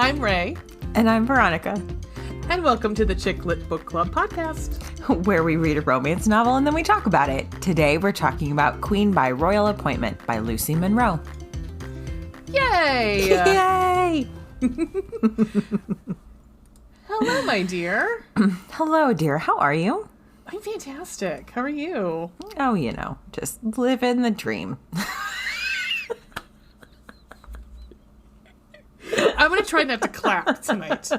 I'm Ray. And I'm Veronica. And welcome to the Chick Lit Book Club podcast, where we read a romance novel and then we talk about it. Today we're talking about Queen by Royal Appointment by Lucy Monroe. Yay! Yay! Hello, my dear. Hello, dear. How are you? I'm fantastic. How are you? Oh, you know, just living the dream. I'm going to try not to clap tonight.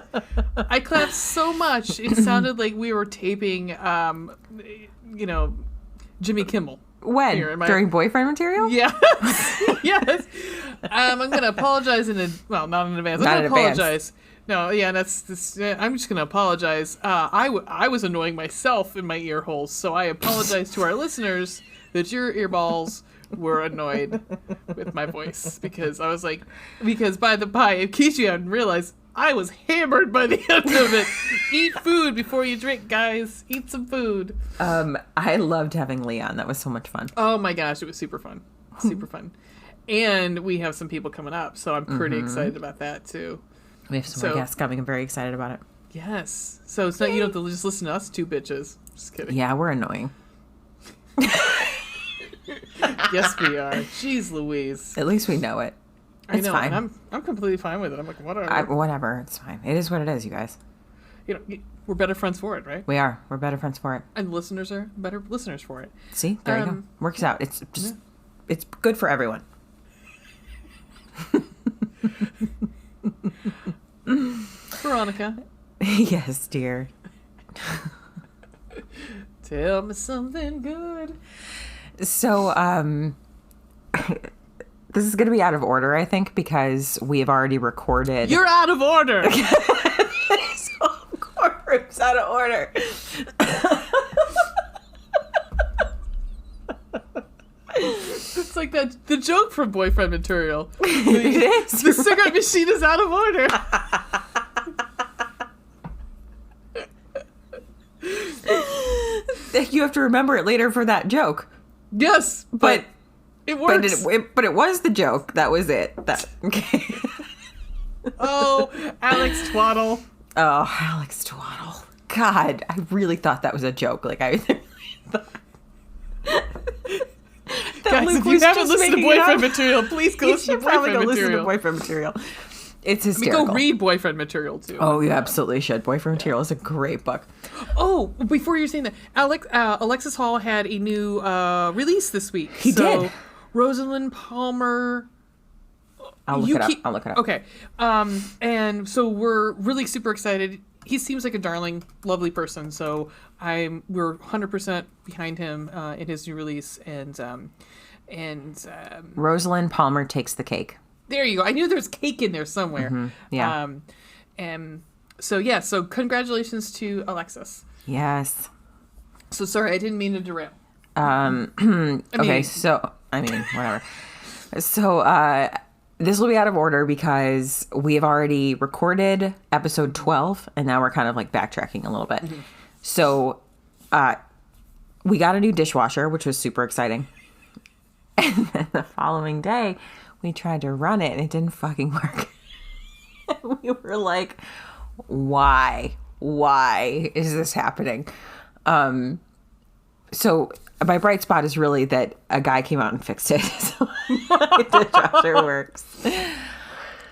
I clapped so much, it sounded like we were taping, Jimmy Kimmel. When? During boyfriend material? Yes. Yes. I'm going to apologize not in advance. I'm going to apologize. No, yeah, I'm just going to apologize. I was annoying myself in my ear holes, so I apologize to our listeners that your earballs were annoyed with my voice because by the by, in case you hadn't realized, I was hammered by the end of it. Eat food before you drink, guys. Eat some food. I loved having Leon. That was so much fun. Oh my gosh, it was super fun. Super fun. And we have some people coming up, so I'm pretty excited about that too. We have some more guests coming. I'm very excited about it. Yes. So it's not, you don't have to just listen to us two bitches. Just kidding. Yeah, we're annoying. Yes, we are. Jeez Louise. At least we know it. It's fine. And I'm completely fine with it. I'm like, whatever. Whatever. It's fine. It is what it is, you guys. We're better friends for it, right? We are. We're better friends for it. And listeners are better listeners for it. See? There you go. Works out. It's just, it's good for everyone. Veronica. Yes, dear. Tell me something good. So, this is going to be out of order, I think, because we have already recorded. You're out of order. So, of course, it's out of order. It's like the joke from Boyfriend Material. It is. The cigarette machine is out of order. You have to remember it later for that joke. Yes, but it works. But it was the joke. That was it. Okay. Oh, Alex Twaddle. Oh, Alex Twaddle. God, I really thought that was a joke. Like, I really thought. Guys, if you haven't listened to Boyfriend Material, please go listen to Boyfriend Material. Listen to Boyfriend Material. It's hysterical. Go read Boyfriend Material, too. Oh, you absolutely should. Boyfriend Material is a great book. Oh, before you're saying that, Alexis Hall had a new release this week. He did. Rosalind Palmer. I'll look it up. Okay. And so we're really super excited. He seems like a darling, lovely person. So we're 100% behind him in his new release. And Rosalind Palmer Takes the Cake. There you go. I knew there was cake in there somewhere. Mm-hmm. Yeah. So congratulations to Alexis. Yes. So sorry, I didn't mean to derail. Okay, so, whatever. So, this will be out of order because we have already recorded episode 12, and now we're kind of like backtracking a little bit. Mm-hmm. So, we got a new dishwasher, which was super exciting. And then the following day, we tried to run it, and it didn't fucking work. We were like, why? Why is this happening? So my bright spot is really that a guy came out and fixed it. So the dishwasher works.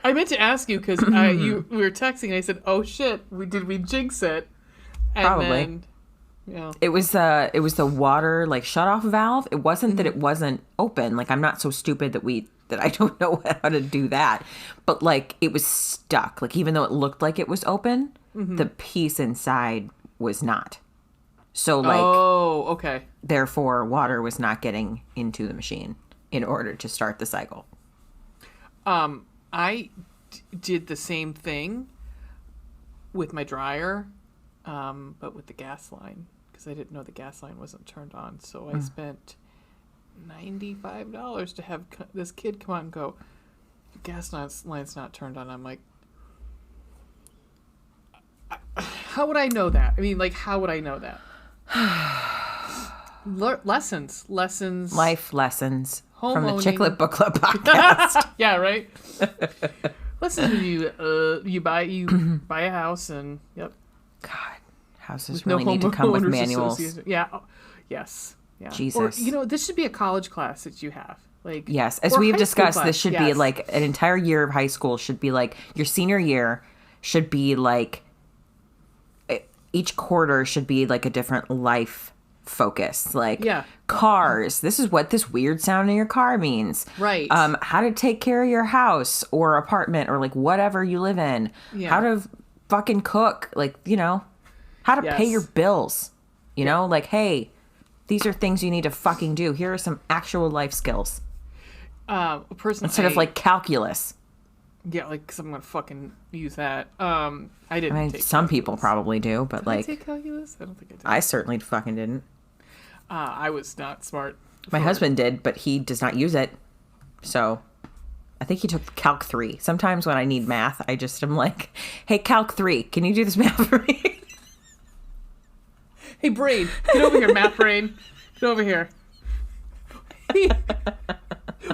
I meant to ask you because we were texting and I said, "Oh shit, did we jinx it?" And probably. Then, yeah. It was the water like shut off valve. It wasn't that it wasn't open. Like, I'm not so stupid that I don't know how to do that. But like, it was stuck. Like, even though it looked like it was open, the piece inside was not. So like, oh, okay. Therefore, water was not getting into the machine in order to start the cycle. I did the same thing with my dryer, but with the gas line, because I didn't know the gas line wasn't turned on. So I spent $95 to have this kid come out and go, the gas line's not turned on. I'm like, how would I know that? I mean, like, how would I know that? Lessons. Life lessons Home from owning. the Chick Lit Book Club podcast. Yeah, right? Lessons when you buy a house and yep. God, houses really need to come with manuals. Yeah. Oh, yes. Yeah. Jesus. Or this should be a college class that you have. Like, yes, as we've discussed, this should be like an entire year of high school should be like your senior year should be like each quarter should be like a different life focus. Like cars. This is what this weird sound in your car means. Right. How to take care of your house or apartment or like whatever you live in. Yeah. How to fucking cook. Like, how to pay your bills. You know, like, hey, these are things you need to fucking do. Here are some actual life skills. Instead of like calculus. Yeah, like, because I'm going to fucking use that. I didn't take some calculus. People probably do, but did like... I take calculus? I don't think I did. I certainly fucking didn't. I was not smart. My husband did, but he does not use it. So, I think he took Calc 3. Sometimes when I need math, I just am like, hey, Calc 3, can you do this math for me? Hey, brain, get over here, math brain. Get over here.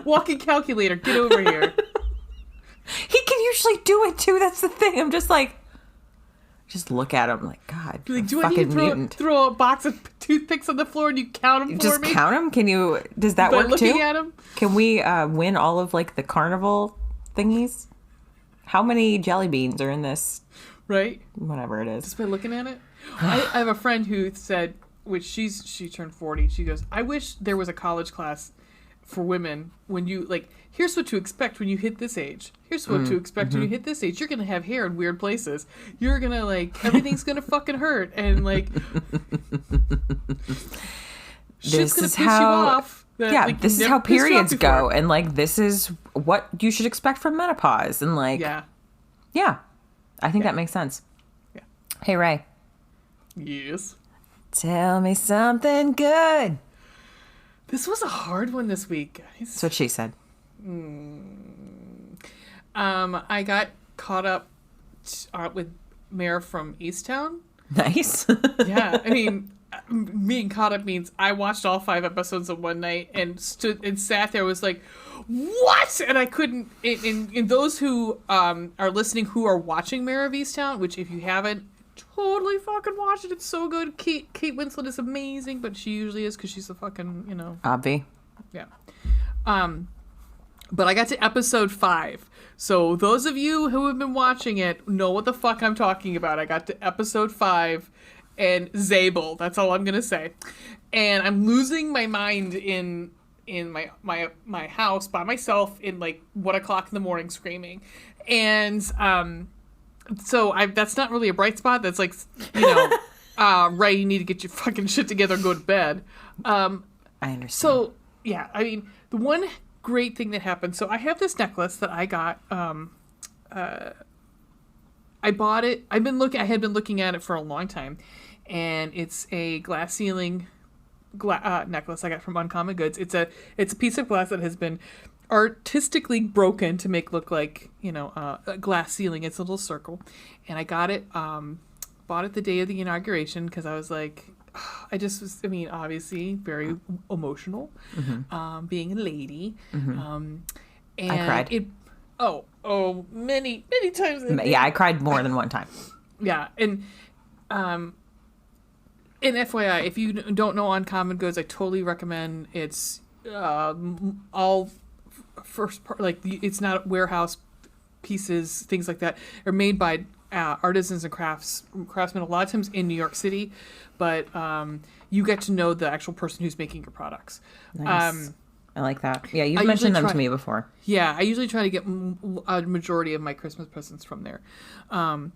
Walking calculator, get over here. He can usually do it too. That's the thing. I'm just like, look at him like, God, like, do I need to throw a box of toothpicks on the floor and you count them for just me? Just count them? Can you? Does that work looking too? At them? Can we win all of like the carnival thingies? How many jelly beans are in this? Right. Whatever it is. Just by looking at it. I have a friend who said, which she turned 40. She goes, I wish there was a college class for women when you like. Here's what to expect when you hit this age. Here's what to expect when you hit this age. You're gonna have hair in weird places. You're gonna like everything's gonna fucking hurt and like shit's gonna piss you off. This is how periods go, and like this is what you should expect from menopause, and like yeah, I think that makes sense. Yeah. Hey Ray. Yes. Tell me something good. This was a hard one this week, guys. That's what she said. I got caught up with Mare from Easttown. Nice. Yeah, I mean, being caught up means I watched all 5 episodes in one night and stood and sat there was like, what? And I couldn't. In those who are listening who are watching Mare of Easttown, which if you haven't, totally fucking watch it. It's so good. Kate Winslet is amazing, but she usually is because she's a fucking Obvi. Yeah. But I got to episode 5. So those of you who have been watching it know what the fuck I'm talking about. I got to episode 5 and Zabel. That's all I'm going to say. And I'm losing my mind in my house by myself in like 1 o'clock in the morning screaming. And so that's not really a bright spot. That's like, Ray, you need to get your fucking shit together and go to bed. I understand. So, yeah, I mean, the one great thing that happened. So I have this necklace that I got. I bought it. I had been looking at it for a long time, and it's a glass ceiling necklace I got from Uncommon Goods. It's a piece of glass that has been artistically broken to make look like a glass ceiling. It's a little circle, and I got it. Bought it the day of the inauguration because I was like. Obviously very emotional, being a lady. And I cried. Many times. Yeah, I cried more than one time. Yeah, and FYI, if you don't know Uncommon Goods, I totally recommend. It's all first part, like it's not warehouse pieces, things like that, are made by artisans and craftsmen. A lot of times in New York City. But you get to know the actual person who's making your products. Nice. I like that. Yeah, you've mentioned them to me before. Yeah, I usually try to get a majority of my Christmas presents from there. And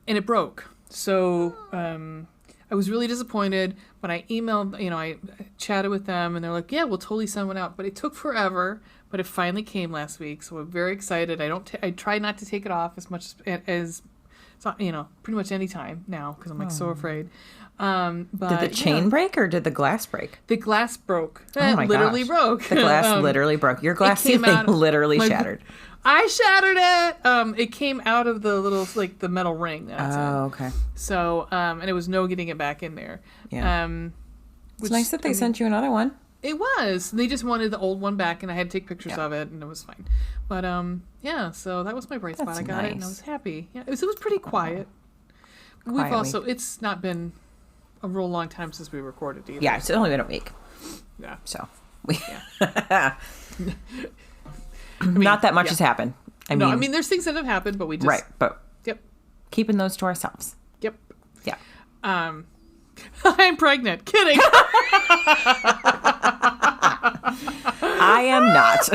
it broke. So I was really disappointed. When I emailed, I chatted with them, and they're like, yeah, we'll totally send one out. But it took forever. But it finally came last week, so I'm very excited. I try not to take it off as much as pretty much any time now because I'm like so afraid. But did the chain break or did the glass break? The glass broke. Oh my literally gosh. broke. The glass literally broke. Your glass ceiling literally shattered. I shattered it. It came out of the little the metal ring. That's it. Okay. So and it was no getting it back in there. Yeah. It's nice that they sent you another one. It was. They just wanted the old one back, and I had to take pictures of it, and it was fine. But yeah. So that was my bright spot. I got it, and I was happy. Yeah, it was pretty quiet. We've also. It's not been a real long time since we recorded either. Yeah, it's only been a week. Yeah. So we. Not that much has happened. I mean, there's things that have happened, but we just but keeping those to ourselves. Yep. Yeah. I'm pregnant. Kidding. I am not.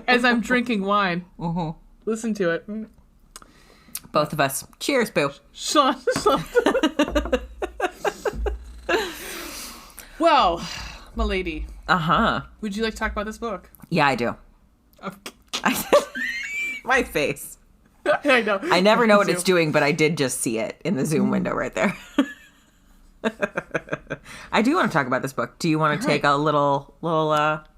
As I'm drinking wine. Mm-hmm. Listen to it. Both of us. Cheers, boo. Sean. Well, my lady. Uh-huh. Would you like to talk about this book? Yeah, I do. Okay. My face. I know. I never know what it's doing, but I did just see it in the Zoom window right there. I do want to talk about this book. Do you want to take a little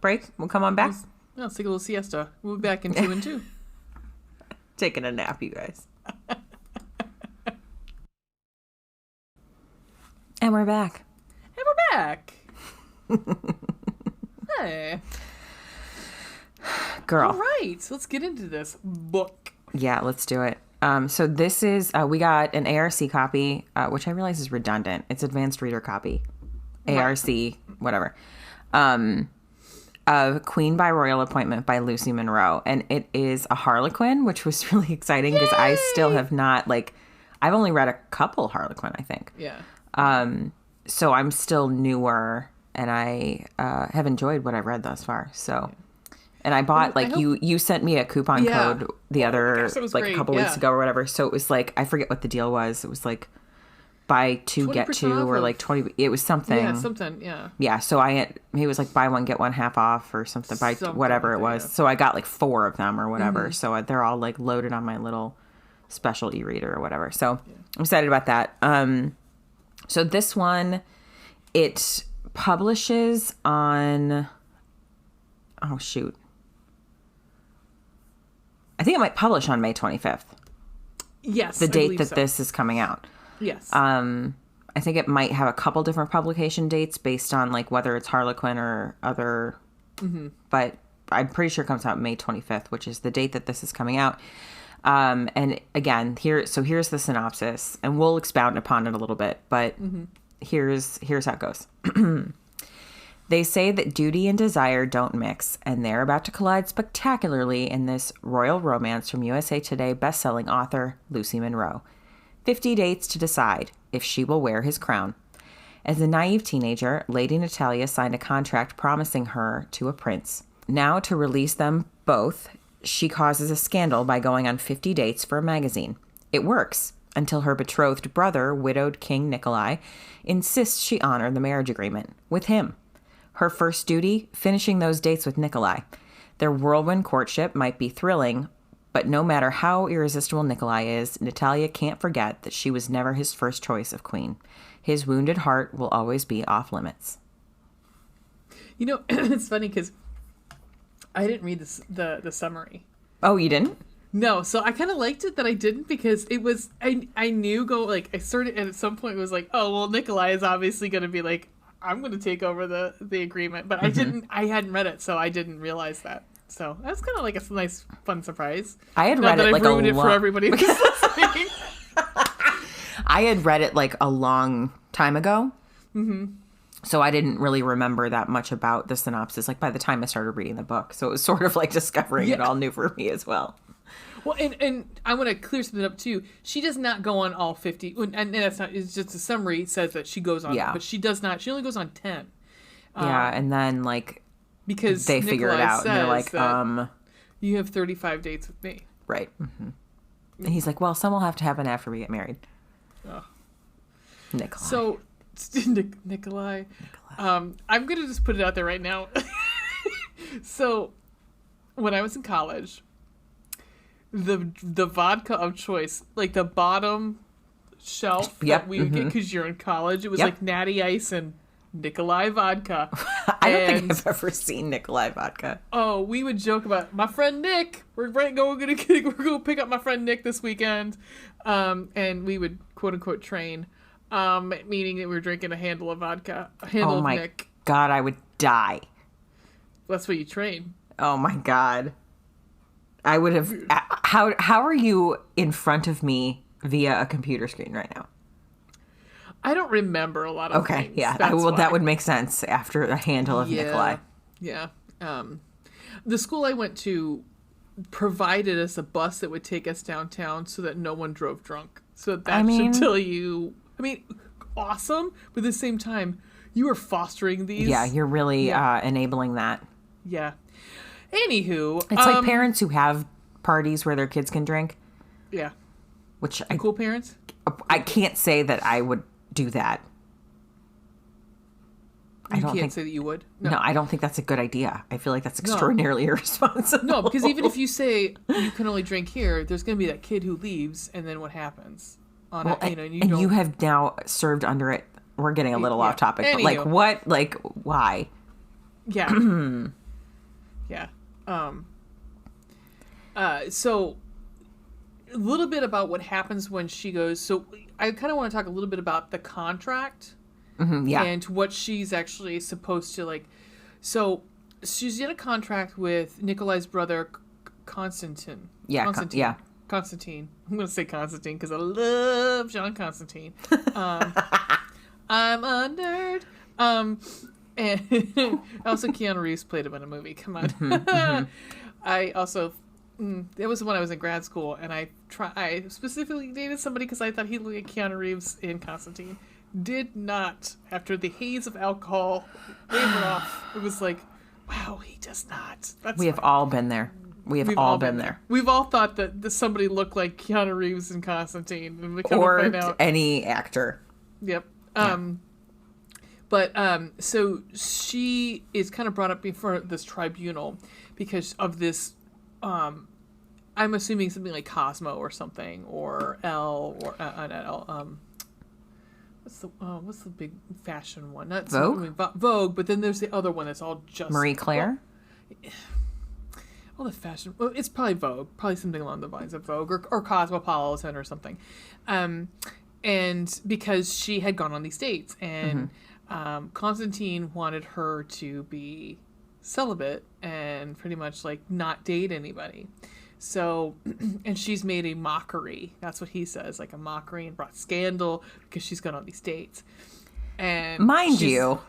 break? We'll come on back. Let's take a little siesta. We'll be back in 2 and 2. Taking a nap, you guys. And we're back. Hey. Girl. All right. So let's get into this book. Yeah, let's do it. So this is, we got an ARC copy, which I realize is redundant. It's advanced reader copy. ARC, whatever. Of Queen by Royal Appointment by Lucy Monroe. And it is a Harlequin, which was really exciting because I still have not, I've only read a couple Harlequin, I think. Yeah. So I'm still newer, and I have enjoyed what I've read thus far. So, and I bought you sent me a coupon code the other a couple weeks ago or whatever. So it was I forget what the deal was. It was buy two get two or 20. It was something. Yeah, something. Yeah. Yeah. So it was buy one get one half off or something. Buy whatever it was. Yeah. So I got 4 of them or whatever. Mm-hmm. So they're all loaded on my little special e-reader or whatever. So I'm excited about that. So this one, it publishes on, I think it might publish on May 25th. Yes. The date that this is coming out. Yes. I think it might have a couple different publication dates based on whether it's Harlequin or other, but I'm pretty sure it comes out May 25th, which is the date that this is coming out. And again, here's the synopsis, and we'll expound upon it a little bit, but here's how it goes. They say that duty and desire don't mix, and they're about to collide spectacularly in this royal romance from USA Today bestselling author Lucy Monroe. 50 dates to decide if she will wear his crown. As a naive teenager, Lady Natalia signed a contract promising her to a prince. Now, to release them both, she causes a scandal by going on 50 dates for a magazine. It works, until her betrothed brother, widowed King Nikolai, insists she honor the marriage agreement with him. Her first duty, finishing those dates with Nikolai. Their whirlwind courtship might be thrilling, but no matter how irresistible Nikolai is, Natalia can't forget that she was never his first choice of queen. His wounded heart will always be off limits. It's funny because I didn't read the summary. Oh, you didn't? No, so I kind of liked it that I didn't because it was I knew I started and at some point it was oh well, Nikolai is obviously going to be I'm going to take over the agreement, but I hadn't read it, so I didn't realize that. So that's kind of a nice fun surprise. I had read it ruined it for everybody who's listening. I had read it a long time ago. Mm-hmm. So I didn't really remember that much about the synopsis, by the time I started reading the book. So it was sort of discovering it all new for me as well. Well, and I want to clear something up, too. She does not go on all 50. And that's not, it's just a summary says that she goes on, but she does not. She only goes on 10. Yeah, and then, because they figure it out. And they're you have 35 dates with me. Right. Mm-hmm. And he's well, some will have to happen after we get married. Oh. Nikolai. So, Nikolai. I'm going to just put it out there right now. So, when I was in college, the vodka of choice, the bottom shelf that we would get because you're in college, it was Natty Ice and Nikolai vodka. I don't think I've ever seen Nikolai vodka. Oh, we would joke about my friend Nick. We're gonna pick up my friend Nick this weekend, and we would quote unquote train. meaning that we were drinking a handle of vodka, a handle of Nick. God, I would die. That's what you train. Oh my God. I would have. How are you in front of me via a computer screen right now? I don't remember a lot of things. Okay, yeah. That would make sense after a handle of Nikolai. Yeah. The school I went to provided us a bus that would take us downtown so that no one drove drunk. So that should tell you. I mean, awesome, but at the same time, you are fostering these. Yeah, you're really enabling that. Yeah. Anywho, it's like parents who have parties where their kids can drink. Yeah. Which cool parents. I can't say that I would do that. You can't say that you would? No, I don't think that's a good idea. I feel like that's extraordinarily irresponsible. No, because even if you say you can only drink here, there's going to be that kid who leaves, and then what happens? You have now served under it. We're getting a little off topic, but like what? Like why? Yeah. Yeah. So a little bit about what happens when she goes. So I kind of want to talk a little bit about the contract. Yeah. And what she's actually supposed to like. So she's in a contract with Nikolai's brother, Constantine. Yeah. Constantine. I'm going to say Constantine because I love John Constantine. I'm a nerd. And also Keanu Reeves played him in a movie. Come on. I also, it was when I was in grad school, and I specifically dated somebody because I thought he looked like Keanu Reeves in Constantine. Did not. After the haze of alcohol wavered off, it was like, wow, he does not. We have all been there. We've all been there. We've all thought that somebody looked like Keanu Reeves in Constantine. And we or find out. Any actor. Yep. But so she is kind of brought up before this tribunal because of this, I'm assuming something like Cosmo or something, or Elle, or not Elle, what's the big fashion one? Not Vogue? Vogue, but then there's the other one that's all just... Marie Claire? All the fashion... Well, it's probably Vogue. Probably something along the lines of Vogue or Cosmopolitan or something. And because she had gone on these dates, and Constantine wanted her to be celibate and pretty much like not date anybody. So, and she's made a mockery. That's what he says, like a mockery, and brought scandal because she's gone on these dates. And mind you,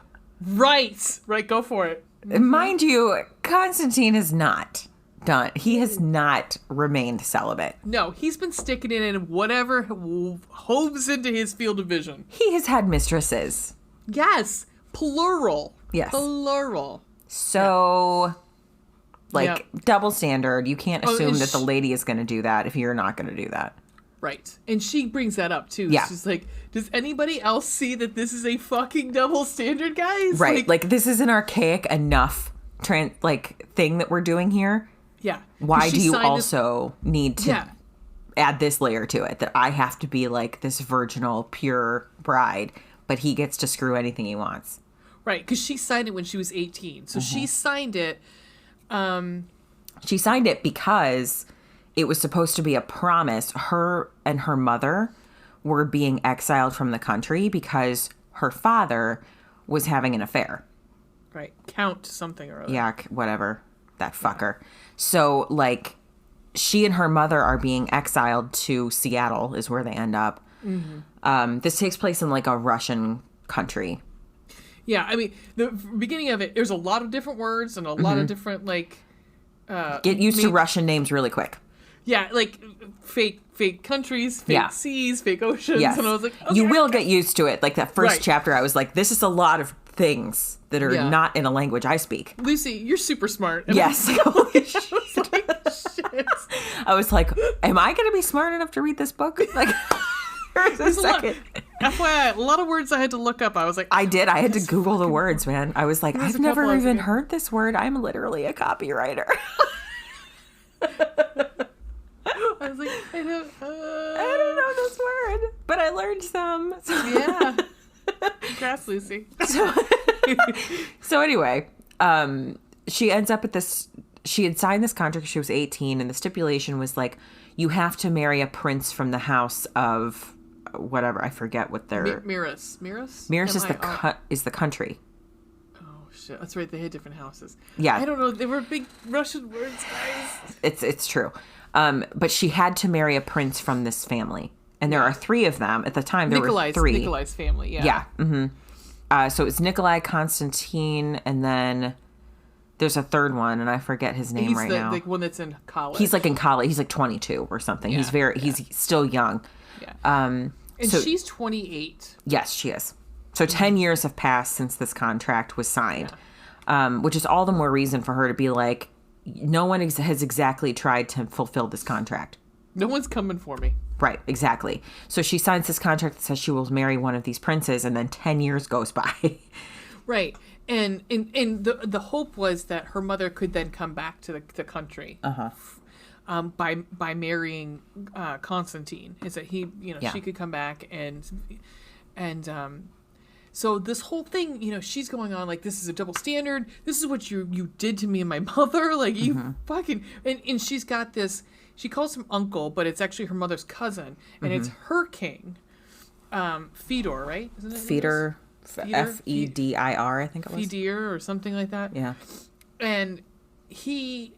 right, go for it. Mind you, Constantine has not done. He has not remained celibate. No, he's been sticking it in whatever hoves into his field of vision. He has had mistresses. Yes, plural. Yes, plural. So. Double standard. You can't assume that the lady is going to do that if you're not going to do that. Right. And she brings that up, too. Yeah. She's like, does anybody else see that this is a fucking double standard, guys? Right. Like this is an archaic enough thing that we're doing here. Yeah. Why do you also need to add this layer to it? That I have to be like this virginal, pure bride, but he gets to screw anything he wants. Right. Because she signed it when she was 18. So she signed it... She signed it because it was supposed to be a promise. Her and her mother were being exiled from the country because her father was having an affair. Right. Count something or other. Yeah, whatever. That fucker. So, she and her mother are being exiled to Seattle is where they end up. This takes place in, a Russian country. Yeah, I mean, the beginning of it, there's a lot of different words and a lot of different, get used to Russian names really quick. Yeah, fake countries, fake seas, fake oceans. Yes. And I was like, okay. You will get used to it. Like that first chapter, I was like, this is a lot of things that are not in a language I speak. Lucy, you're super smart. And yes. Holy shit. I was like, am I going to be smart enough to read this book? There's a second. FYI, a lot of words I had to look up. I was like... I did. I had to Google the words, man. I was like, I've never even heard this word. I'm literally a copywriter. I was like, I don't know this word, but I learned some. Yeah. Congrats, Lucy. So anyway, she ends up at this... She had signed this contract. She was 18, and the stipulation was you have to marry a prince from the house of whatever. I forget what they're... Miras is the country. Oh, shit. That's right. They had different houses. Yeah. I don't know. They were big Russian words, guys. It's true. But she had to marry a prince from this family. And there are 3 of them. At the time, there were 3. Nikolai's family, yeah. Yeah. Mm-hmm. So it's Nikolai, Constantine, and then there's a third one, and I forget his name right now. He's the one that's in college. He's like in college. He's like 22 or something. Yeah, he's still young. Yeah. And she's 28. Yes, she is. So 10 years have passed since this contract was signed, which is all the more reason for her to be like, no one has exactly tried to fulfill this contract. No one's coming for me. Right, exactly. So she signs this contract that says she will marry one of these princes, and then 10 years goes by. Right. And the hope was that her mother could then come back to the country by marrying Constantine. Is that she could come back and so this whole thing, she's going on like, this is a double standard. This is what you did to me and my mother. Like, you fucking... And she's got this... She calls him uncle, but it's actually her mother's cousin. And it's her king. Fedor, right? Isn't it? Fedor. Fedir, I think it was. Fedir or something like that. Yeah. And he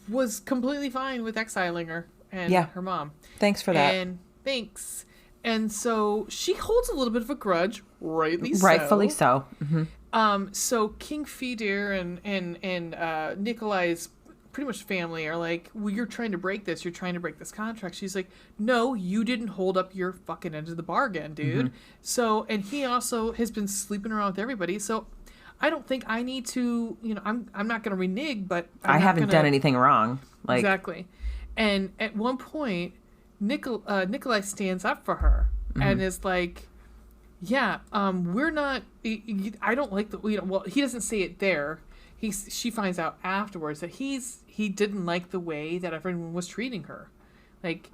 was completely fine with exiling her and her mom. Thanks for that. And thanks. And so she holds a little bit of a grudge, rightfully so. Mm-hmm. So King Fedir and Nikolai's pretty much family are like, well, you're trying to break this. You're trying to break this contract. She's like, no, you didn't hold up your fucking end of the bargain, dude. Mm-hmm. So, and he also has been sleeping around with everybody. So I don't think I need to, I'm not going to renege, but I haven't done anything wrong. Like, exactly. And at one point, Nikolai stands up for her and is like, yeah, we're not, I don't like the, well, he doesn't say it there. She finds out afterwards that he didn't like the way that everyone was treating her. Like,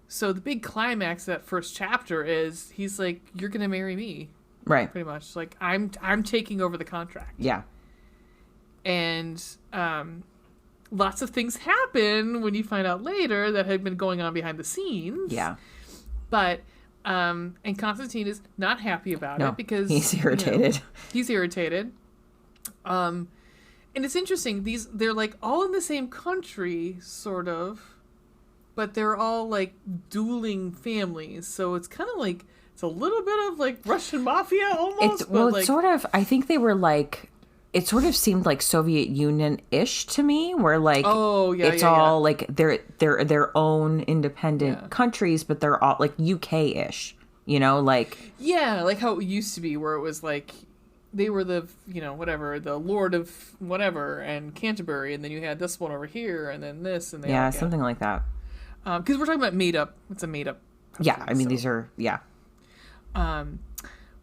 so the big climax of that first chapter is he's like, you're going to marry me. Right. Pretty much. Like, I'm taking over the contract. Yeah. And lots of things happen when you find out later that had been going on behind the scenes. Yeah. But, and Constantine is not happy about it because he's irritated. He's irritated. And it's interesting, they're like all in the same country, sort of, but they're all like dueling families. So it's kind of like, it's a little bit of like Russian mafia almost. It's sort of, I think they were like, it sort of seemed like Soviet Union-ish to me, where like, it's all like they're their own independent countries, but they're all like UK-ish, like. Yeah, like how it used to be, where it was like, they were the, whatever, the Lord of whatever and Canterbury, and then you had this one over here, and then this, and something like that. Because we're talking about made up. It's a made up. Yeah, I mean these are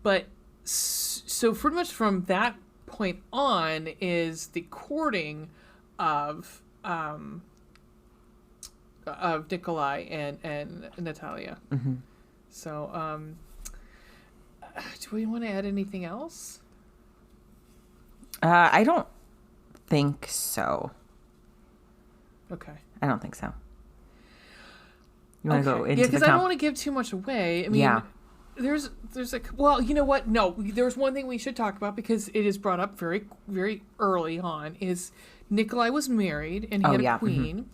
But so pretty much from that point on is the courting of Nikolai and Natalia. Mm-hmm. So do we want to add anything else? I don't think so. Okay. I don't think so. You want to go into because I don't want to give too much away. I mean, there's like, well, you know what? No, there's one thing we should talk about because it is brought up very, very early on. Is Nikolai was married and he had a queen,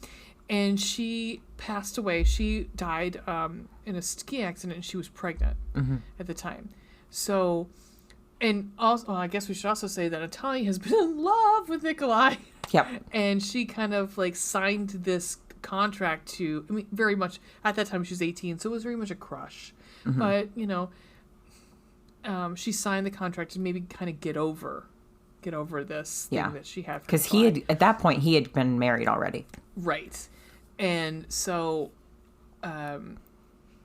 and she passed away. She died in a ski accident, and she was pregnant at the time. So. And also, I guess we should also say that Natalia has been in love with Nikolai. Yep. And she kind of like signed this contract to, very much, at that time she was 18, so it was very much a crush. Mm-hmm. But, she signed the contract to maybe kind of get over this thing that she had. Because at that point, he had been married already. Right. And so,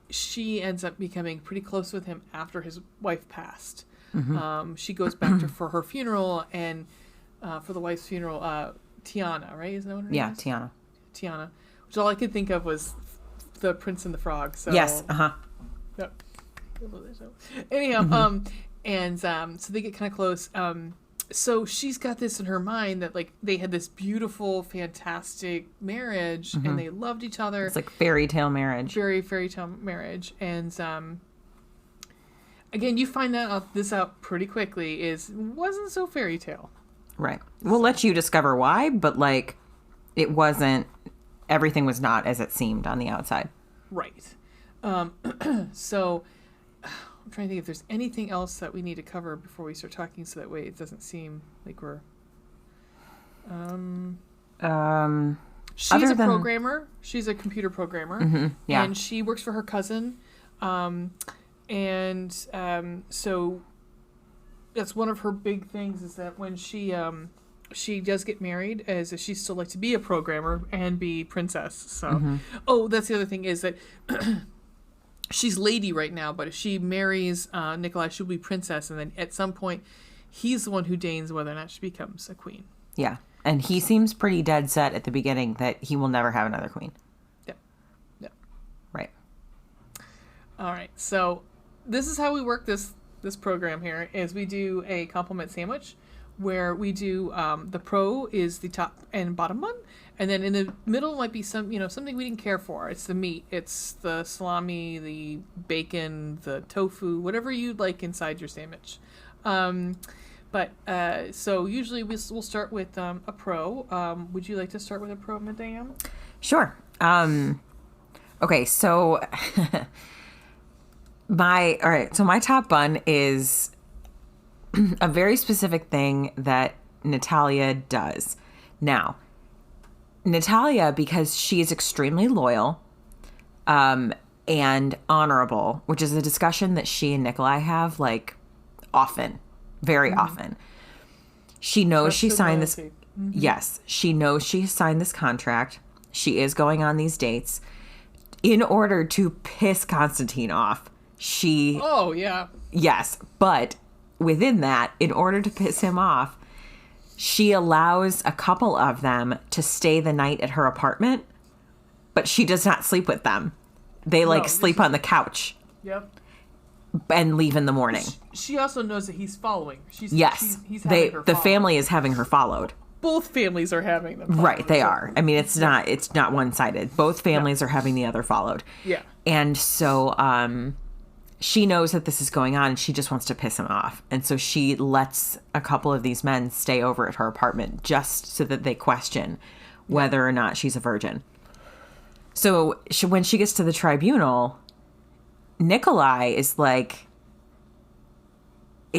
she ends up becoming pretty close with him after his wife passed. Mm-hmm. She goes back for her funeral, and for the wife's funeral, Tiana, right? Isn't that what her name is? Tiana. Which all I could think of was the Prince and the Frog. So, yes. Yep. Anyhow, so they get kind of close. so she's got this in her mind that like they had this beautiful, fantastic marriage, and they loved each other. It's like fairy tale marriage. Very fairy tale marriage, and again, you find this out pretty quickly. Wasn't so fairy tale. Right. We'll let you discover why, but like, it wasn't. Everything was not as it seemed on the outside. Right. So. I'm trying to think if there's anything else that we need to cover before we start talking, so that way it doesn't seem like we're. She's a programmer. She's a computer programmer. Mm-hmm, yeah. And she works for her cousin, so that's one of her big things is that when she does get married, as she still like to be a programmer and be princess. So, that's the other thing is that. She's lady right now, but if she marries Nikolai, she'll be princess, and then at some point, he's the one who deigns whether or not she becomes a queen. Yeah, and he seems pretty dead set at the beginning that he will never have another queen. Yeah. Right. All right, so this is how we work this program here, is we do a compliment sandwich, where we do the pro is the top and bottom one, and then in the middle might be something we didn't care for. It's the meat, it's the salami, the bacon, the tofu, whatever you'd like inside your sandwich. So usually we'll start with a pro. Would you like to start with a pro, Madame? Sure. Okay, so my top bun is a very specific thing that Natalia does. Now, Natalia, because she is extremely loyal and honorable, which is a discussion that she and Nikolai have, like, often, very often. She knows she signed this. Yes, she knows she signed this contract. She is going on these dates in order to piss Constantine off. Oh, yeah. Yes, but within that, in order to piss him off, she allows a couple of them to stay the night at her apartment, but she does not sleep with them. They sleep on the couch. Yep. And leave in the morning. She also knows that he's following. He's having her followed. The family is having her followed. Both families are having them followed. Right, they are. I mean, it's not one-sided. Both families are having the other followed. Yeah. And so she knows that this is going on, and she just wants to piss him off. And so she lets a couple of these men stay over at her apartment just so that they question whether or not she's a virgin. So when she gets to the tribunal, Nikolai is like,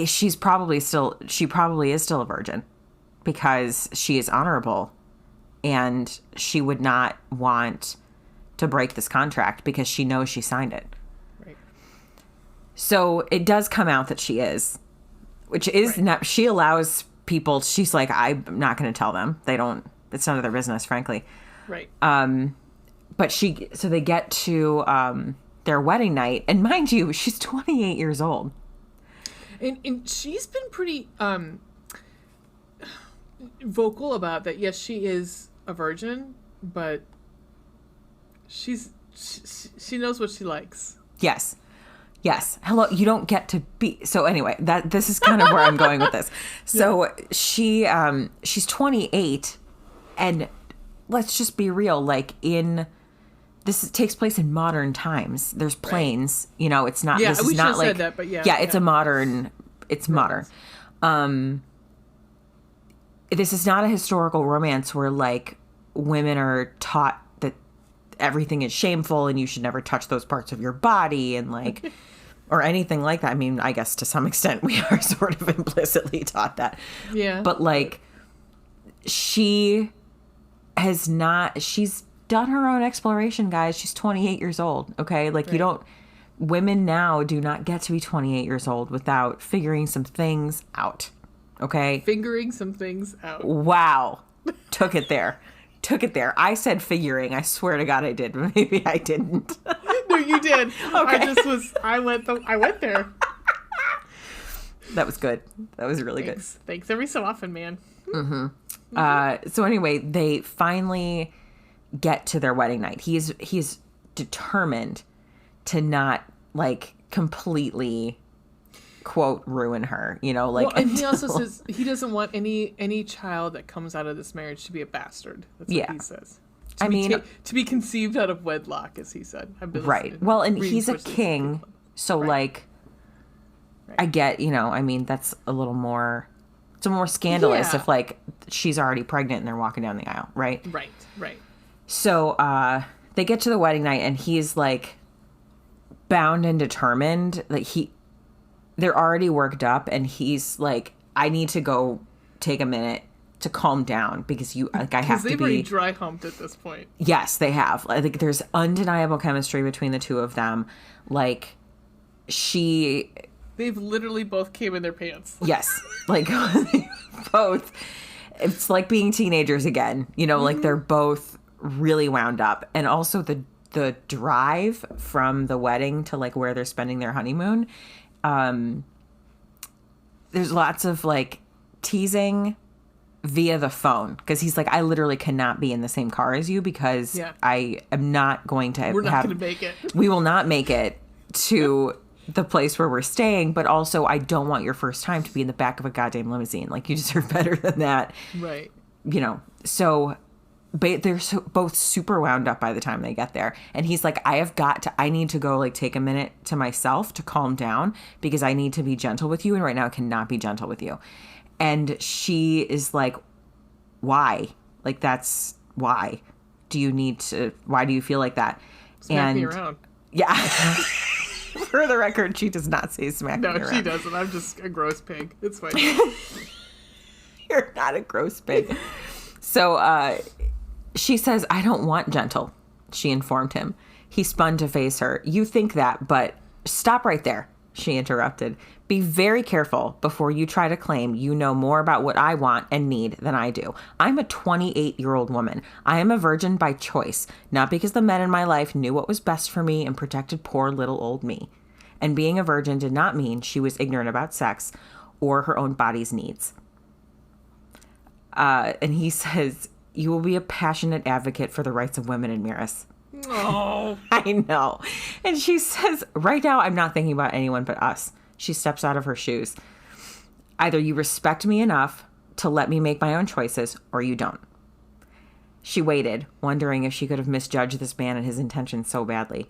she probably is still a virgin because she is honorable, and she would not want to break this contract because she knows she signed it. Right. So it does come out that she is, which is not, she allows people, she's like, I'm not going to tell them. It's none of their business, frankly. Right. But so they get to their wedding night, and mind you, she's 28 years old. And she's been pretty vocal about that. Yes, she is a virgin, but she knows what she likes. Yes. Hello, you don't get to be. So anyway, this is kind of where I'm going with this. So she's 28, and let's just be real. Like this takes place in modern times. There's planes. Right. It's not. Yeah, this we is should not have like, said that, but yeah. Yeah, it's a modern. It's modern. This is not a historical romance where like women are taught that everything is shameful and you should never touch those parts of your body and like, or anything like that. I mean, I guess to some extent we are sort of implicitly taught that. Yeah. But like, she's done her own exploration, guys. She's 28 years old. Okay. Like women now do not get to be 28 years old without figuring some things out. Okay. Figuring some things out. Wow. Took it there. I said figuring. I swear to God I did. Maybe I didn't. No, you did. Okay. I went there. That was good. That was really good. Thanks every so often, man. Mm-hmm. So anyway, they finally get to their wedding night. He's determined to not like completely quote, ruin her, you know, like. Well, and he also says he doesn't want any child that comes out of this marriage to be a bastard. That's what he says. To be conceived out of wedlock, as he said. Right. Well, and he's a king, so like, I get, you know, I mean, that's a little more, it's more scandalous if like she's already pregnant and they're walking down the aisle, right? Right. So they get to the wedding night and he's like bound and determined. Like they're already worked up and he's like, I need to go take a minute to calm down because I have to be. Because they've already dry humped at this point. Yes, they have. I think there's undeniable chemistry between the two of them. Like they've literally both came in their pants. Yes, like both. It's like being teenagers again. You know, like they're both really wound up, and also the drive from the wedding to like where they're spending their honeymoon. There's lots of like teasing via the phone because he's like, I literally cannot be in the same car as you because I am not going to. We're not going to make it. We will not make it to the place where we're staying, but also I don't want your first time to be in the back of a goddamn limousine. Like, you deserve better than that. Right. You know, so they're both super wound up by the time they get there. And he's like, I need to go like take a minute to myself to calm down because I need to be gentle with you. And right now I cannot be gentle with you. And she is like, why? Like, that's why do why do you feel like that? Smack me around. Yeah. For the record, she does not say smack me around. No, she doesn't. I'm just a gross pig. It's fine. You're not a gross pig. So she says, I don't want gentle, she informed him. He spun to face her. You think that, but stop right there, she interrupted. Be very careful before you try to claim you know more about what I want and need than I do. I'm a 28-year-old woman. I am a virgin by choice, not because the men in my life knew what was best for me and protected poor little old me. And being a virgin did not mean she was ignorant about sex or her own body's needs. And he says, you will be a passionate advocate for the rights of women in Miras. Oh, I know. And she says, right now, I'm not thinking about anyone but us. She steps out of her shoes. Either you respect me enough to let me make my own choices, or you don't. She waited, wondering if she could have misjudged this man and his intentions so badly.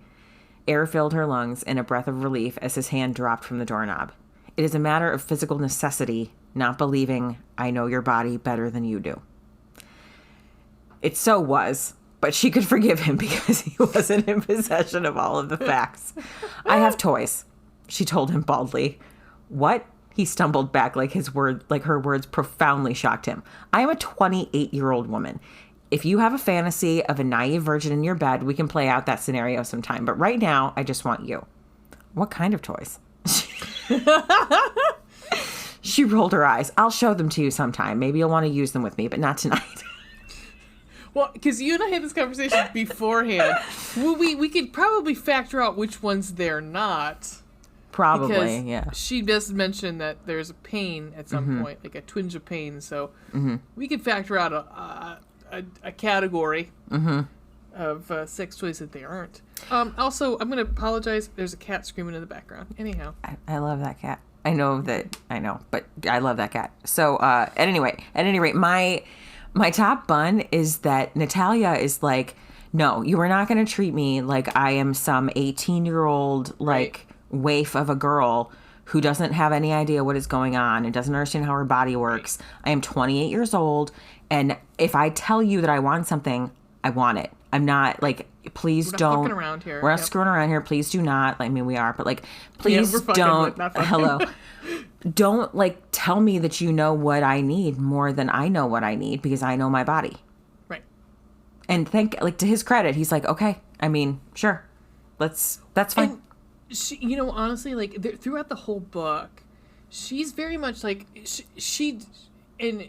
Air filled her lungs in a breath of relief as his hand dropped from the doorknob. It is a matter of physical necessity, not believing I know your body better than you do. It so was, but she could forgive him because he wasn't in possession of all of the facts. I have toys, she told him baldly. What? He stumbled back like her words profoundly shocked him. I am a 28-year-old woman. If you have a fantasy of a naive virgin in your bed, we can play out that scenario sometime. But right now, I just want you. What kind of toys? She rolled her eyes. I'll show them to you sometime. Maybe you'll want to use them with me, but not tonight. Well, because you and I had this conversation beforehand. We could probably factor out which ones they're not. Probably, yeah. She does mention that there's a pain at some point, like a twinge of pain. So we could factor out a category of sex toys that they aren't. Also, I'm going to apologize. There's a cat screaming in the background. Anyhow. I love that cat. I know, but I love that cat. So, at any rate, my top bun is that Natalia is like, no, you are not going to treat me like I am some 18-year-old, like, waif of a girl who doesn't have any idea what is going on and doesn't understand how her body works. I am 28 years old, and if I tell you that I want something, I want it. I'm not, like, please don't. We're not fucking around here. We're not screwing around here. Please do not. I mean, we are, but, like, please don't. Hello. Don't, like, tell me that you know what I need more than I know what I need because I know my body. Right. And to his credit, he's like, okay, I mean, sure. That's fine. And she, you know, honestly, like, throughout the whole book, she's very much like, and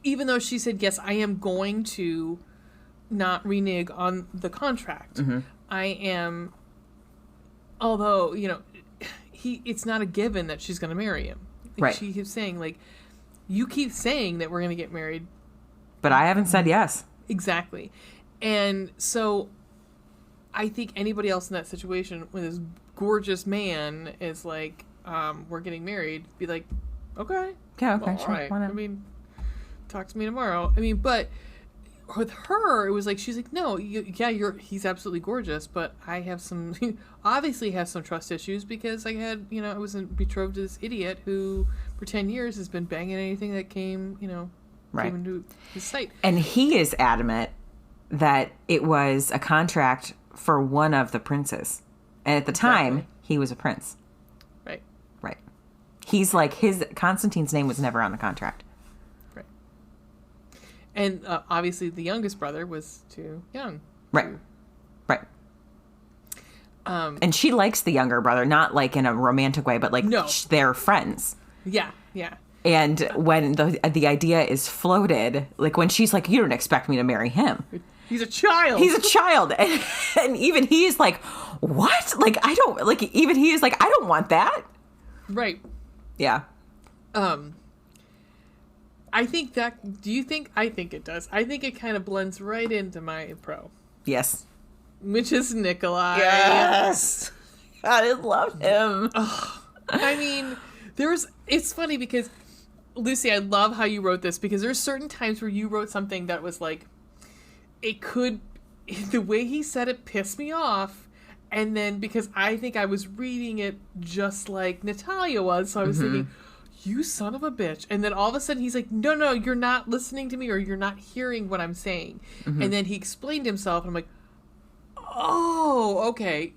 even though she said, yes, I am going to not renege on the contract, I am, although, you know, it's not a given that she's going to marry him. Right. She keeps saying, like, you keep saying that we're going to get married. But I haven't said yes. Exactly. And so I think anybody else in that situation with this gorgeous man is like, we're getting married, be like, okay. Yeah, okay, well, sure. All right. Why not? I mean, talk to me tomorrow. I mean, but with her, it was like, she's like, no, he's absolutely gorgeous, but I have some, obviously have some trust issues because I had, I was betrothed to this idiot who for 10 years has been banging anything that came, Right. came into his sight. And he is adamant that it was a contract for one of the princes. And at the time, he was a prince. Right. Right. He's like, Constantine's name was never on the contract. Right. And obviously the youngest brother was too young. Right. Right. And she likes the younger brother, not like in a romantic way, but like they're friends. Yeah, yeah. And when the idea is floated, like when she's like, you don't expect me to marry him. He's a child. He's a child. And even he is like, what? Like, I don't, like, even he is like, I don't want that. Right. Yeah. I think I think it does. I think it kind of blends right into my pro. Yes. Which is Nikolai. Yes. I love him. I mean, it's funny because, Lucy, I love how you wrote this because there's certain times where you wrote something that was like, the way he said it pissed me off. And then because I think I was reading it just like Natalia was, so I was thinking, you son of a bitch. And then all of a sudden he's like, no, you're not listening to me or you're not hearing what I'm saying. And then he explained himself and I'm like, oh, okay.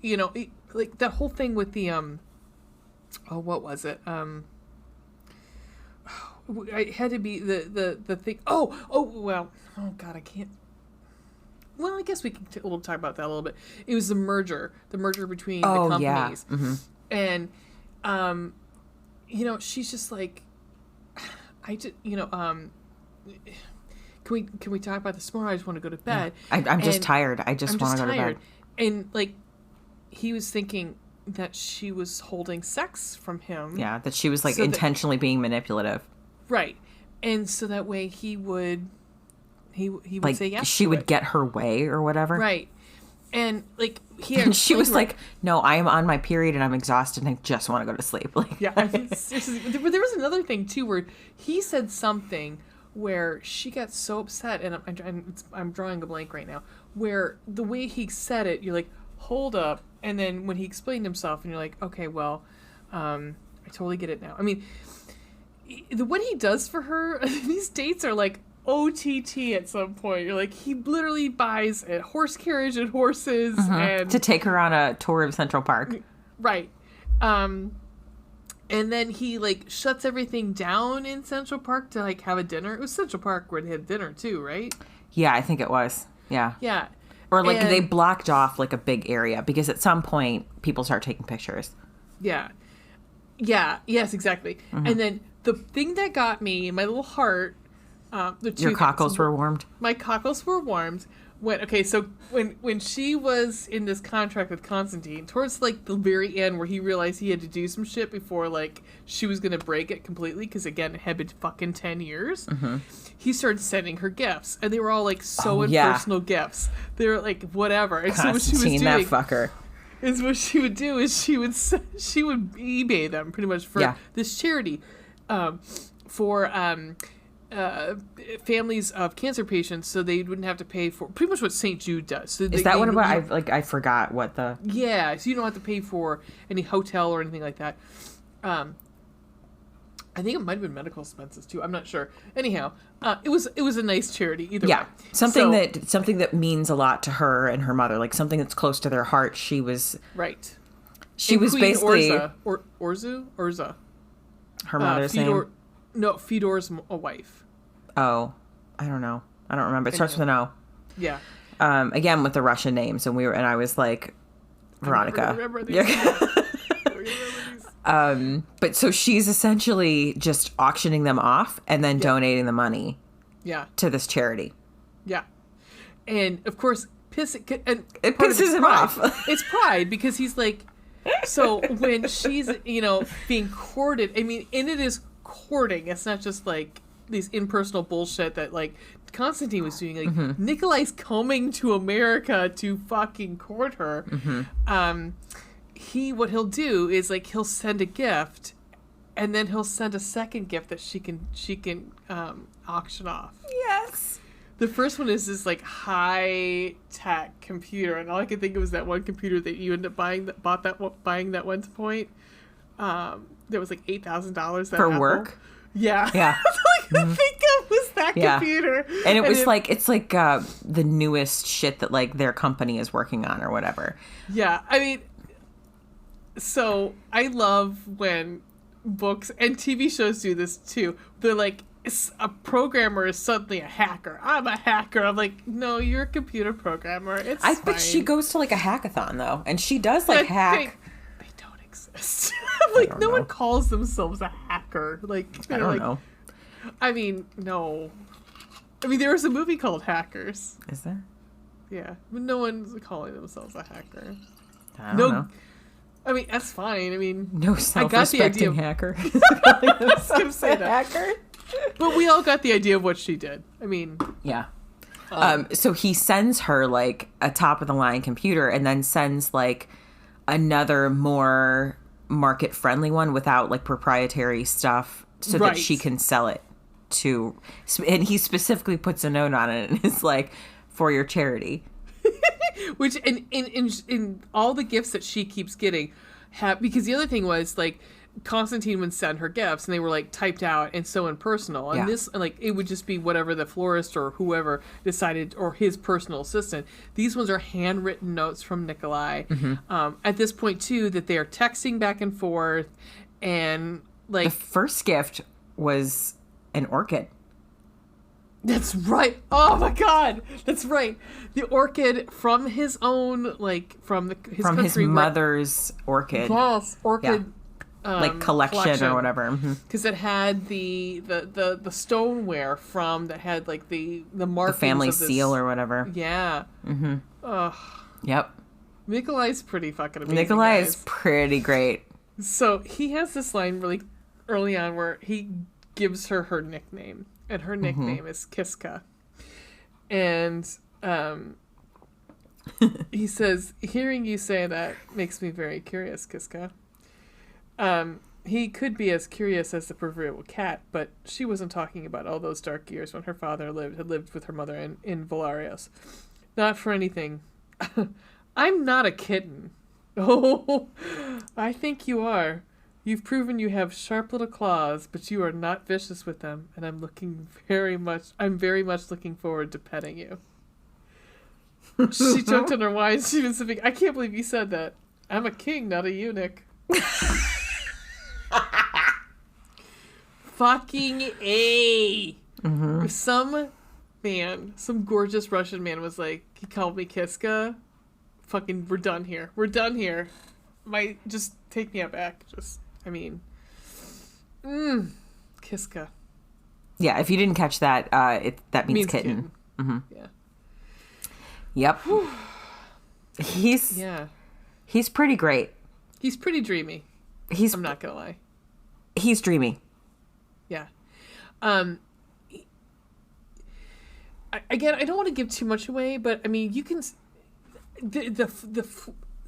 Like that whole thing with the, what was it? It had to be the thing. Well, oh God, I can't. Well, I guess we can we'll talk about that a little bit. It was the merger between the companies. Yeah. And, she's just like, can we talk about this more? I just want to go to bed. Yeah. I'm just tired. I just want to go to bed. And like, he was thinking that she was holding sex from him. Yeah, that she was like intentionally being manipulative. Right. And so that way he would like, say yes. She would get her way or whatever. Right. And like and she was like, no, I am on my period and I'm exhausted and I just want to go to sleep. Like, yeah. But there was another thing too where he said something where she got so upset, and I'm drawing a blank right now, where the way he said it, you're like, hold up, and then when he explained himself, and you're like, okay, well, I totally get it now. I mean, what he does for her, these dates are like OTT at some point. You're like, he literally buys a horse carriage and horses and to take her on a tour of Central Park. Right. And then he like shuts everything down in Central Park to like have a dinner. It was Central Park where they had dinner too, right? Yeah, I think it was. Yeah. Yeah. Or like they blocked off like a big area because at some point people start taking pictures. Yeah. Yeah. Yes, exactly. And then the thing that got me in my little heart, your cockles were warmed. My cockles were warmed. When she was in this contract with Constantine, towards like the very end where he realized he had to do some shit before like she was gonna break it completely because again it had been fucking 10 years. He started sending her gifts and they were all like impersonal gifts. They were like whatever. And Constantine, so what she was doing, that fucker. Is what she would do is she would eBay them pretty much for this charity, for families of cancer patients, so they wouldn't have to pay for pretty much what St. Jude does. So is that what about? I forgot what the. Yeah, so you don't have to pay for any hotel or anything like that. I think it might have been medical expenses too. I'm not sure. Anyhow, it was a nice charity either way. Something that means a lot to her and her mother, like something that's close to their heart. She was right. She and was Queen basically Orza. Her mother's name. No, Fedor's a wife. Oh, I don't know. I don't remember. It starts with an O. Yeah. Again with the Russian names, and I was like, Veronica. I remember these. But so she's essentially just auctioning them off and then donating the money. Yeah. To this charity. Yeah. And of course, it pisses him off. It's pride because he's like, so when she's, being courted, I mean, and it is courting. It's not just like these impersonal bullshit that like Constantine was doing. Like Nikolai's coming to America to fucking court her. what he'll do is like he'll send a gift, and then he'll send a second gift that she can auction off. Yes. The first one is this like high tech computer, and all I could think of was that one computer that you ended up buying that one point. That was like $8,000 for Apple. Work. Yeah. Yeah. All I could think of was that computer, and it was the newest shit that like their company is working on or whatever. Yeah, I mean, so I love when books and TV shows do this too. They're like, a programmer is suddenly a hacker. I'm a hacker. I'm like, no, you're a computer programmer. It's fine. But she goes to like a hackathon though, and she does like hack. They don't exist. Like no one calls themselves a hacker. Like I don't know. I mean, no. I mean, there was a movie called Hackers. Is there? Yeah, but no one's calling themselves a hacker. I don't know. I mean, that's fine. I mean, no self-respecting hacker. I was going to say that. Hacker? But we all got the idea of what she did. I mean... Yeah. So he sends her, like, a top-of-the-line computer and then sends, like, another more market-friendly one without, like, proprietary stuff so that she can sell it to... And he specifically puts a note on it and it's like, for your charity. Which, in all the gifts that she keeps getting, because the other thing was, like, Constantine would send her gifts, and they were, like, typed out and so impersonal. And this, like, it would just be whatever the florist or whoever decided, or his personal assistant. These ones are handwritten notes from Nikolai. Mm-hmm. At this point, too, that they are texting back and forth, and, like... The first gift was an orchid. That's right. Oh my God, that's right. The orchid from his own, like from his mother's orchid. Yes, orchid. Yeah. Like collection or whatever. Because it had the stoneware from that had like the markings, the family of this, seal or whatever. Yeah. Mm-hmm. Ugh. Yep. Nikolai's pretty fucking amazing. Nikolai is pretty great. So he has this line really early on where he gives her nickname. And her nickname is Kiska. And he says, hearing you say that makes me very curious, Kiska. He could be as curious as the proverbial cat, but she wasn't talking about all those dark years when her father had lived with her mother in Valarios. Not for anything. I'm not a kitten. Oh, I think you are. You've proven you have sharp little claws, but you are not vicious with them, and I'm very much looking forward to petting you. She choked on her wine. She was saying, I can't believe you said that. I'm a king, not a eunuch. Fucking A. Mm-hmm. Some gorgeous Russian man was like, he called me Kiska. Fucking, we're done here. We're done here. Just take me back. Kiska. Yeah, if you didn't catch that, that means kitten. Mm-hmm. Yeah. Yep. He's pretty great. He's pretty dreamy. I'm not gonna lie. He's dreamy. Yeah. Again, I don't want to give too much away, but I mean, you can.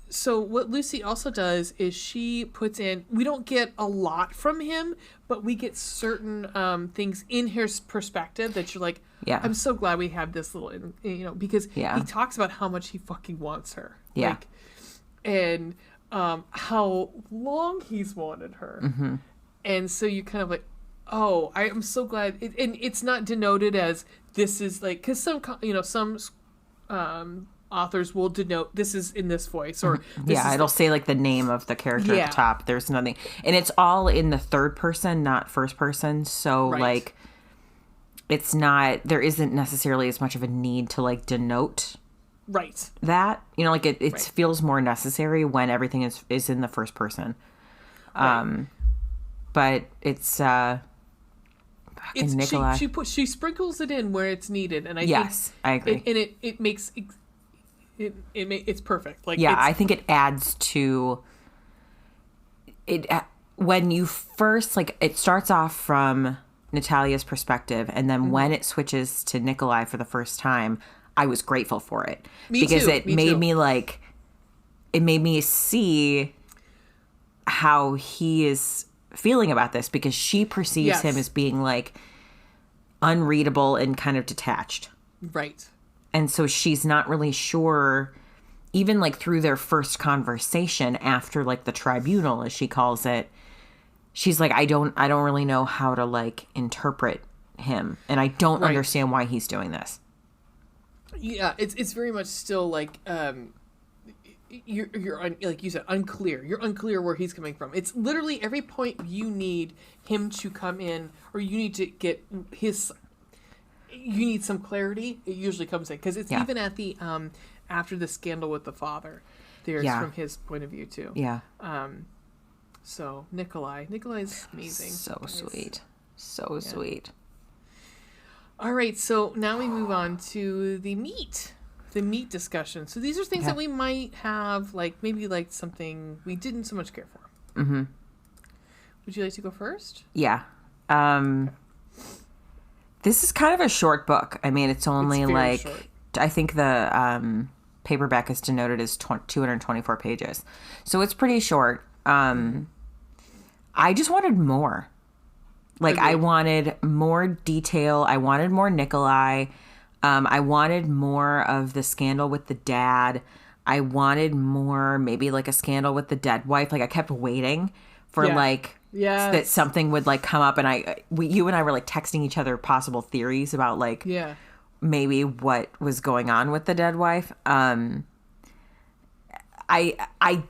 So what Lucy also does is she puts in, we don't get a lot from him, but we get certain things in his perspective that you're like, yeah, I'm so glad we have this little, because he talks about how much he fucking wants her. Yeah. Like, and how long he's wanted her. Mm-hmm. And so you kind of like, oh, I am so glad. And it's not denoted as this is like, because some authors will denote this is in this voice or this it'll say like the name of the character at the top. There's nothing, and it's all in the third person, not first person, so like it's not, there isn't necessarily as much of a need to like denote that, like it feels more necessary when everything is in the first person. But it's Nikolai. She sprinkles it in where it's needed, and I agree, and it makes it's perfect. Like I think it adds to it when you first, like, it starts off from Natalia's perspective, and then when it switches to Nikolai for the first time, I was grateful for it. It made me like, it made me see how he is feeling about this, because she perceives him as being like unreadable and kind of detached. Right. And so she's not really sure, even like through their first conversation after like the tribunal, as she calls it, she's like, I don't really know how to like interpret him, and I don't understand why he's doing this. Yeah, it's very much still like you're like you said, unclear. You're unclear where he's coming from. It's literally every point you need him to come in, or you need to get his. You need some clarity. It usually comes in because it's even at the after the scandal with the father. There's from his point of view too. Yeah. So Nikolai's amazing. So sweet. So sweet. All right, so now we move on to the meat discussion. So these are things that we might have, like maybe like something we didn't so much care for. Mm-hmm. Would you like to go first? Yeah. This is kind of a short book. I mean, it's only like short. I think the paperback is denoted as 224 pages, so it's pretty short. I just wanted more. Like, I wanted more detail. I wanted more Nikolai. I wanted more of the scandal with the dad. I wanted more, maybe like a scandal with the dead wife. Like, I kept waiting for that something would like come up, and you and I were like texting each other possible theories about like maybe what was going on with the dead wife. I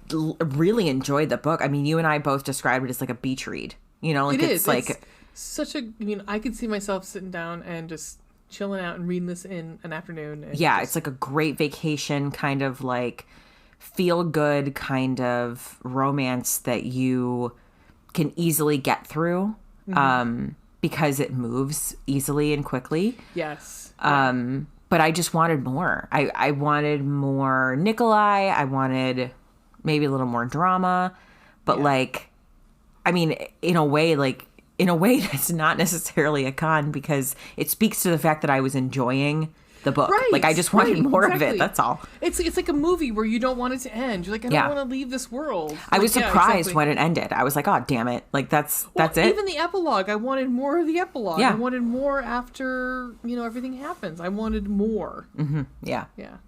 really enjoyed the book. I mean, you and I both described it as like a beach read. You know, like it's like such a. I mean, I could see myself sitting down and just chilling out and reading this in an afternoon. And it's like a great vacation kind of like feel good kind of romance that you can easily get through because it moves easily and quickly. Yes. But I just wanted more. I wanted more Nikolai. I wanted maybe a little more drama, but like, I mean, in a way that's not necessarily a con, because it speaks to the fact that I was enjoying the book. Right, like, I just wanted more of it. That's all. It's like a movie where you don't want it to end. You're like, I don't want to leave this world. I was surprised when it ended. I was like, oh, damn it. Like, that's it. Even the epilogue. I wanted more of the epilogue. I wanted more after, everything happens. I wanted more. Mm-hmm. Yeah. Yeah.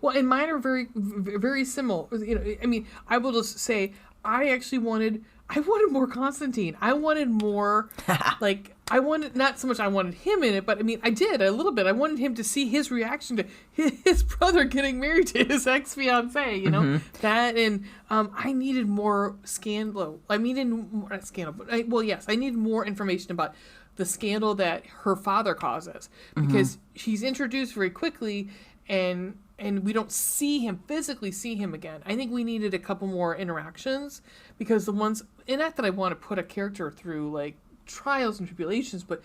Well, and mine are very, very similar. I mean, I will just say, I actually wanted more Constantine. I wanted more, not so much I wanted him in it, but I mean, I did a little bit. I wanted him to see his reaction to his brother getting married to his ex-fiancée, that, and I needed more scandal. I needed more, not scandal, but I needed more information about the scandal that her father causes, because he's introduced very quickly, and we don't physically see him again. I think we needed a couple more interactions, because the ones, and not that I want to put a character through like trials and tribulations, but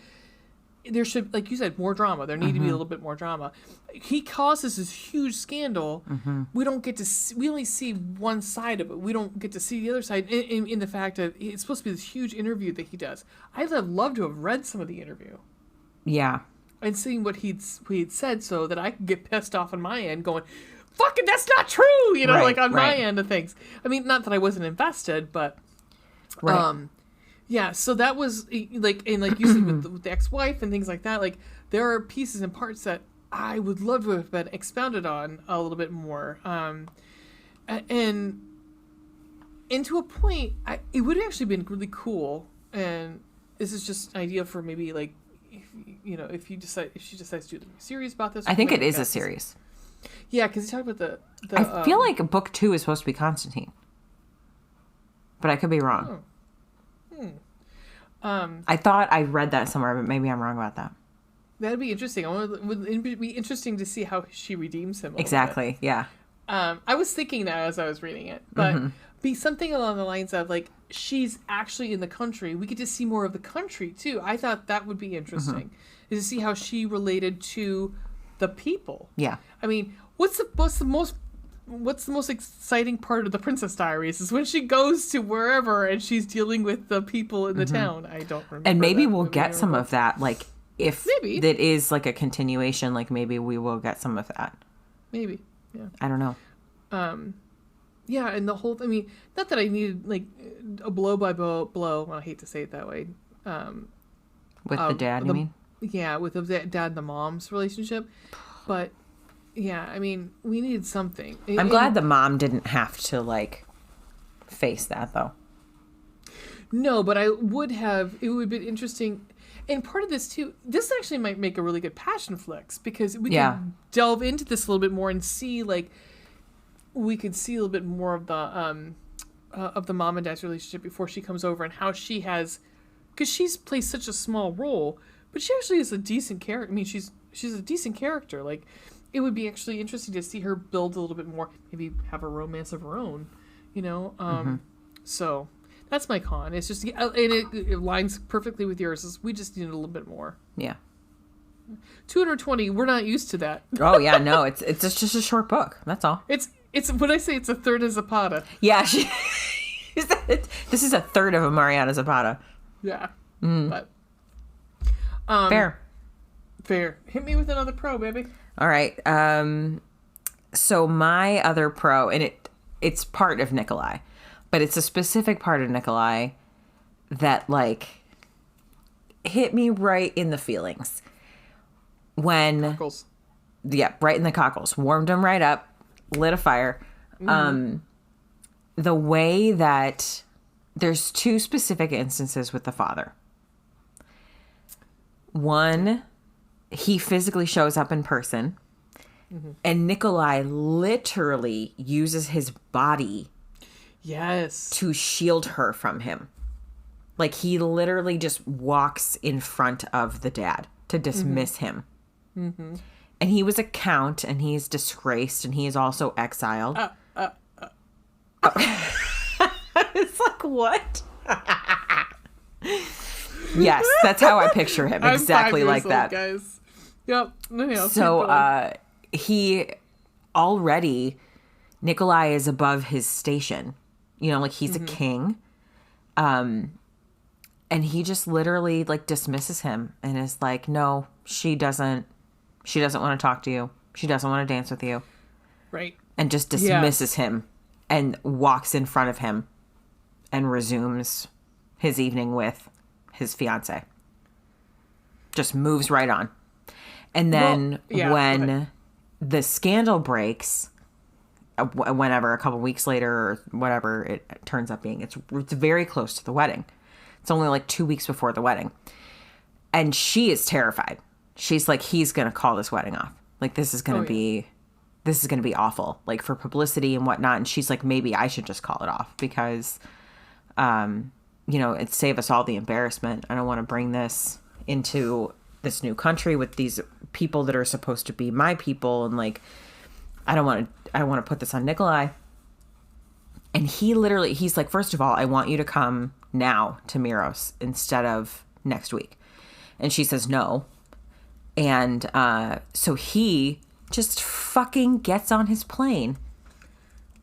there should, like you said, more drama. There need to be a little bit more drama. He causes this huge scandal. We don't get to see, we only see one side of it. We don't get to see the other side in the fact that it's supposed to be this huge interview that he does. I'd have loved to have read some of the interview. Yeah. And seeing what he'd said, so that I could get pissed off on my end, going, "Fucking, that's not true," like on my end of things. I mean, not that I wasn't invested, but, yeah. So that was like, and like you said with the ex-wife and things like that. Like, there are pieces and parts that I would love to have been expounded on a little bit more, and to a point, it would have actually been really cool. And this is just an idea for maybe like, if she decides to do a series about this. I think it is a series. Yeah, because you talk about the I feel like book 2 is supposed to be Constantine, but I could be wrong. I thought I read that somewhere, but maybe I'm wrong about that. That'd be interesting. It'd be interesting to see how she redeems him. Exactly. Yeah. I was thinking that as I was reading it, but be something along the lines of like, she's actually in the country. We get to see more of the country too. I thought that would be interesting, is to see how she related to the people. Yeah. I mean, what's the most exciting part of the Princess Diaries is when she goes to wherever and she's dealing with the people in the town. I don't remember. And maybe we'll get some of that, like, if that is like a continuation, like maybe we will get some of that. Maybe. Yeah. I don't know. Yeah, and the whole, I mean, not that I needed, like, a blow-by-blow, well, I hate to say it that way. With the dad, you mean? Yeah, with the dad and the mom's relationship. But, yeah, I mean, we needed something. I'm glad the mom didn't have to, like, face that, though. No, but it would have been interesting. And part of this, too, this actually might make a really good passion flicks, because we could delve into this a little bit more and see, like, we could see a little bit more of the mom and dad's relationship before she comes over, and how she has, because she's plays such a small role, but she actually is a decent character. I mean, she's a decent character. Like, it would be actually interesting to see her build a little bit more, maybe have a romance of her own, you know. So that's my con. It's just, and it lines perfectly with yours. We just needed a little bit more. Yeah. 220. We're not used to that. Oh yeah, no. It's just a short book. That's all. It's when I say it's a third of Zapata. Yeah, this is a third of a Mariana Zapata. Yeah, but fair. Hit me with another pro, baby. All right. So my other pro, and it's part of Nikolai, but it's a specific part of Nikolai that, like, hit me right in the feelings when Cockles. Yeah, right in the cockles. Warmed them right up. Lit a fire. The way that there's two specific instances with the father. One, he physically shows up in person, and Nikolai literally uses his body to shield her from him. Like, he literally just walks in front of the dad to dismiss him. And he was a count, and he's disgraced, and he is also exiled. It's like, what? Yes, that's how I picture him. Exactly like that. Guys. Yep. No, so he already, Nikolai is above his station. You know, like, he's a king. And he just literally, like, dismisses him and is like, no, she doesn't want to talk to you. She doesn't want to dance with you. Right. And just dismisses him and walks in front of him and resumes his evening with his fiance. Just moves right on. And then when the scandal breaks, whenever, a couple weeks later or whatever it turns up being, it's very close to the wedding. It's only like 2 weeks before the wedding. And she is terrified. She's like, he's going to call this wedding off. Like, this is going to be awful, like, for publicity and whatnot. And she's like, maybe I should just call it off because, you know, it'd save us all the embarrassment. I don't want to bring this into this new country with these people that are supposed to be my people. And, like, I want to put this on Nikolai. And he's like, first of all, I want you to come now to Miros instead of next week. And she says no. And so he just fucking gets on his plane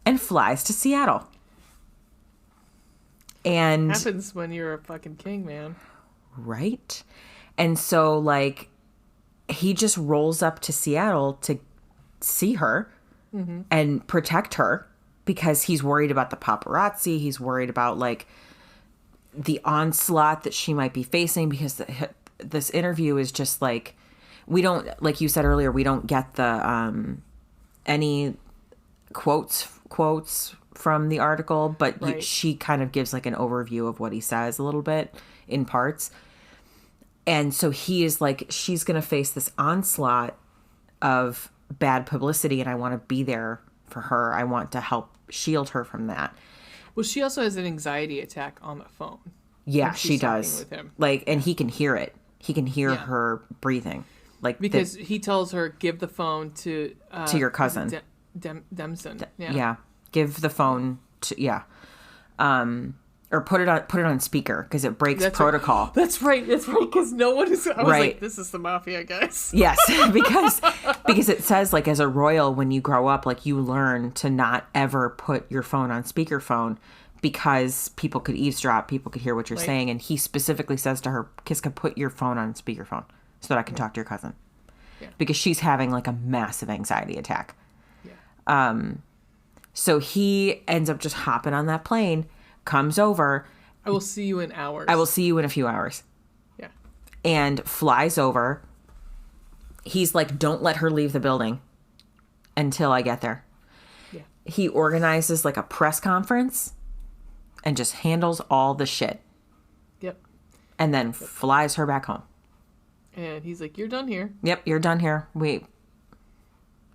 and flies to Seattle. And happens when you're a fucking king, man. Right? And so, like, he just rolls up to Seattle to see her and protect her because he's worried about the paparazzi. He's worried about, like, the onslaught that she might be facing because this interview is just, like, we don't, like you said earlier, we don't get the any quotes from the article, but she kind of gives, like, an overview of what he says a little bit in parts. And so he is like, she's going to face this onslaught of bad publicity, and I want to be there for her. I want to help shield her from that. Well, she also has an anxiety attack on the phone. Yeah, she does. With him. Like, and he can hear it. He can hear her breathing. Like, because he tells her, give the phone to your cousin. Demson. Yeah. Give the phone to, or put it on speaker because it breaks protocol. Right. That's right. Because no one is. I was like, this is the mafia, guys. Yes, because it says, like, as a royal, when you grow up, like, you learn to not ever put your phone on speakerphone because people could eavesdrop, people could hear what you're saying, and he specifically says to her, Kiska, put your phone on speakerphone so that I can talk to your cousin, because she's having, like, a massive anxiety attack. So he ends up just hopping on that plane, comes over. I will see you in hours. I will see you in a few hours. Yeah. And flies over. He's like, don't let her leave the building until I get there. Yeah. He organizes like a press conference and just handles all the shit. Yep. And then flies her back home. And he's like, you're done here. Yep, you're done here. You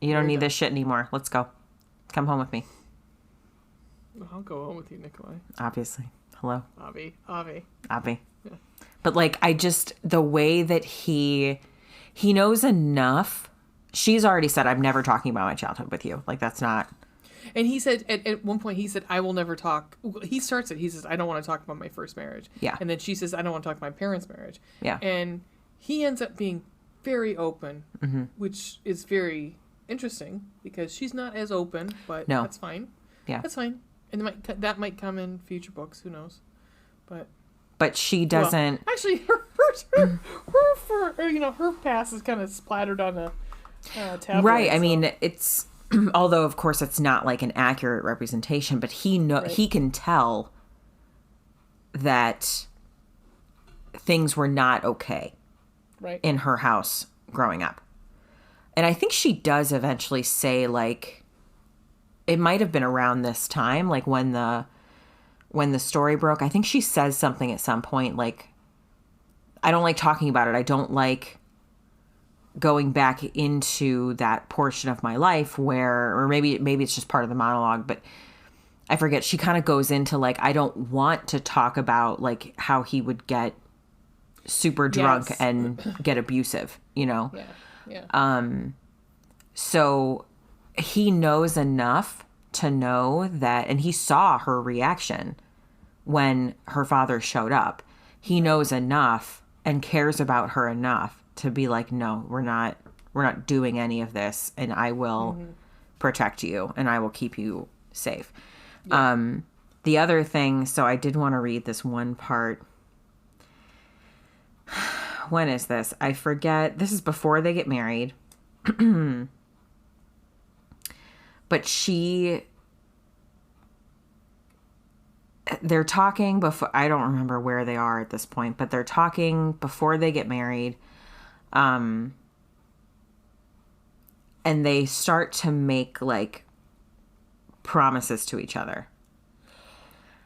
don't need done. this shit anymore. Let's go. Come home with me. I'll go home with you, Nikolai. Obviously. Hello. Avi. Yeah. But like, the way that he knows enough. She's already said, I'm never talking about my childhood with you. Like, that's not. And he said, at one point, he said, I will never talk. He starts it. He says, I don't want to talk about my first marriage. Yeah. And then she says, I don't want to talk about my parents' marriage. Yeah. And he ends up being very open, mm-hmm. which is very interesting because she's not as open, but that's fine. Yeah. That's fine. And that might come in future books. Who knows? But she doesn't. Well, actually, her past is kind of splattered on a tabloid. Right. I mean, it's, although of course it's not like an accurate representation, but he can tell that things were not okay in her house growing up. And I think she does eventually say, like, it might have been around this time, like when the story broke. I think she says something at some point, like, I don't like talking about it. I don't like going back into that portion of my life where, or maybe it's just part of the monologue, but I forget. She kind of goes into like, I don't want to talk about like how he would get super drunk and get abusive, you know? Yeah. So he knows enough to know that, and he saw her reaction when her father showed up. He knows enough and cares about her enough to be like, no, we're not doing any of this, and I will protect you and I will keep you safe. Yeah. The other thing, so I did want to read this one part. When is this? I forget. This is before they get married. But they're talking before, I don't remember where they are at this point, but they're talking before they get married. And they start to make like promises to each other.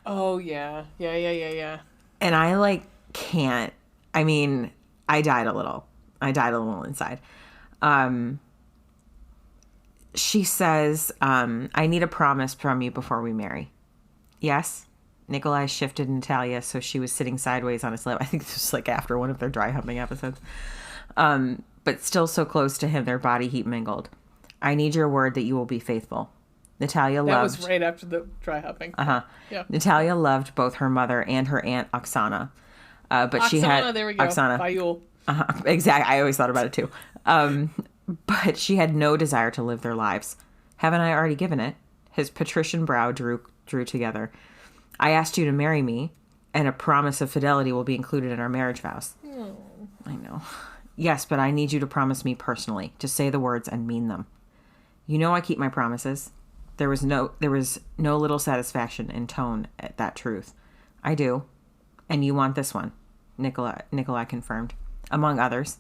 Oh yeah. Yeah. And I like can't, I mean, I died a little inside. She says, I need a promise from you before we marry. Yes. Nikolai shifted Natalia so she was sitting sideways on his lap. I think this was like after one of their dry humping episodes. But still so close to him, their body heat mingled. I need your word that you will be faithful. Natalia loved... That was right after the dry humping. Uh-huh. Yeah. Natalia loved both her mother and her aunt Oksana. But Oksana, she had... there we go. Oksana. Bayul. Uh-huh. Exactly. I always thought about it too. But she had no desire to live their lives. Haven't I already given it? His patrician brow drew together. I asked you to marry me, and a promise of fidelity will be included in our marriage vows. Oh. I know. Yes, but I need you to promise me personally, to say the words and mean them. You know I keep my promises. There was no little satisfaction in tone at that truth. I do. And you want this one, Nikolai confirmed. Among others.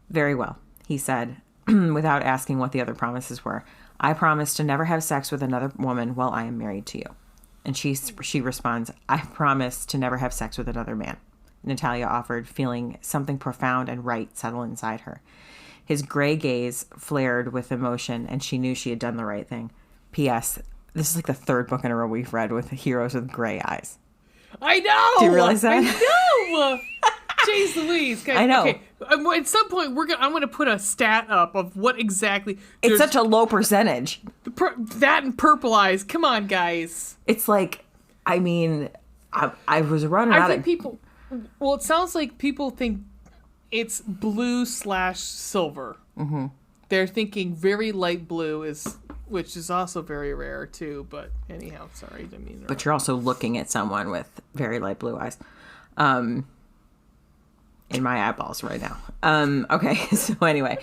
Very well, he said, without asking what the other promises were. I promise to never have sex with another woman while I am married to you. And she responds, I promise to never have sex with another man. Natalia offered, feeling something profound and right settle inside her. His gray gaze flared with emotion, and she knew she had done the right thing. P.S. This is like the third book in a row we've read with heroes with gray eyes. I know! Do you realize that? I know! Jeez Louise. Okay, I know. Okay. At some point, I'm going to put a stat up of what exactly... It's such a low percentage. That and purple eyes. Come on, guys. It's like, I mean, I was running out of... people... Well, it sounds like people think it's blue/silver. Mm-hmm. They're thinking very light blue which is also very rare too. But anyhow, sorry, I mean. But you're also looking at someone with very light blue eyes, in my eyeballs right now. Okay, so anyway,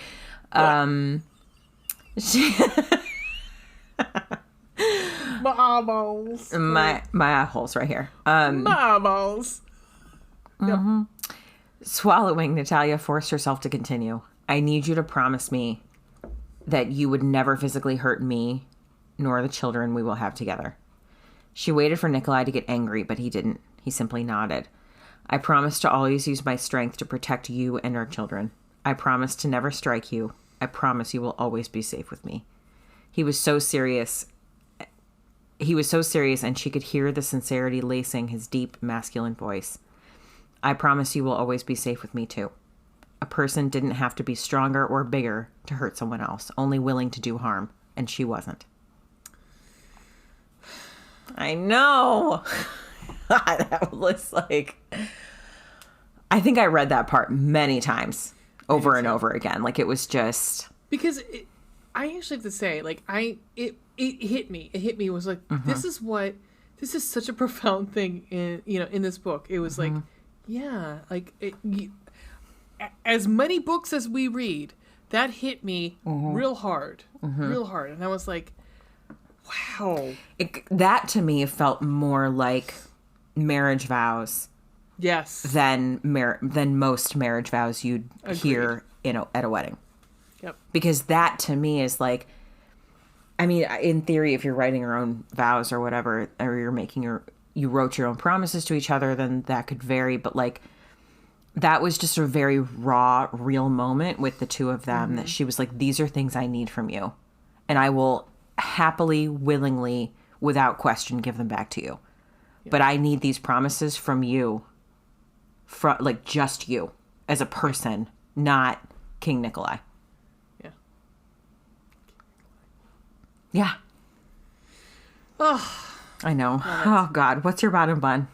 My eyeballs. My eye holes right here. My eyeballs. Mm-hmm. Yep. Swallowing, Natalia forced herself to continue. I need you to promise me that you would never physically hurt me nor the children we will have together. She waited for Nikolai to get angry, but he didn't. He simply nodded. I promise to always use my strength to protect you and our children. I promise to never strike you. I promise you will always be safe with me. He was so serious, and she could hear the sincerity lacing his deep, masculine voice. I promise you will always be safe with me, too. A person didn't have to be stronger or bigger to hurt someone else, only willing to do harm, and she wasn't. I know. That was like... I think I read that part many times, over and over again. Like, it was just... Because I actually have to say, like, it hit me. It hit me. It was like, this is such a profound thing in this book. It was like, yeah, like, as many books as we read, that hit me real hard. And I was like, wow. That to me felt more like marriage vows. Yes. Than most marriage vows you'd hear at a wedding. Yep. Because that to me is like, I mean, in theory, if you're writing your own vows or whatever, or you wrote your own promises to each other, then that could vary. But like, that was just a very raw, real moment with the two of them that she was like, these are things I need from you. And I will happily, willingly, without question, give them back to you. Yep. But I need these promises from you. From like just you as a person, not King Nikolai. Yeah. Yeah. Oh, I know. Oh God, what's your bottom bun?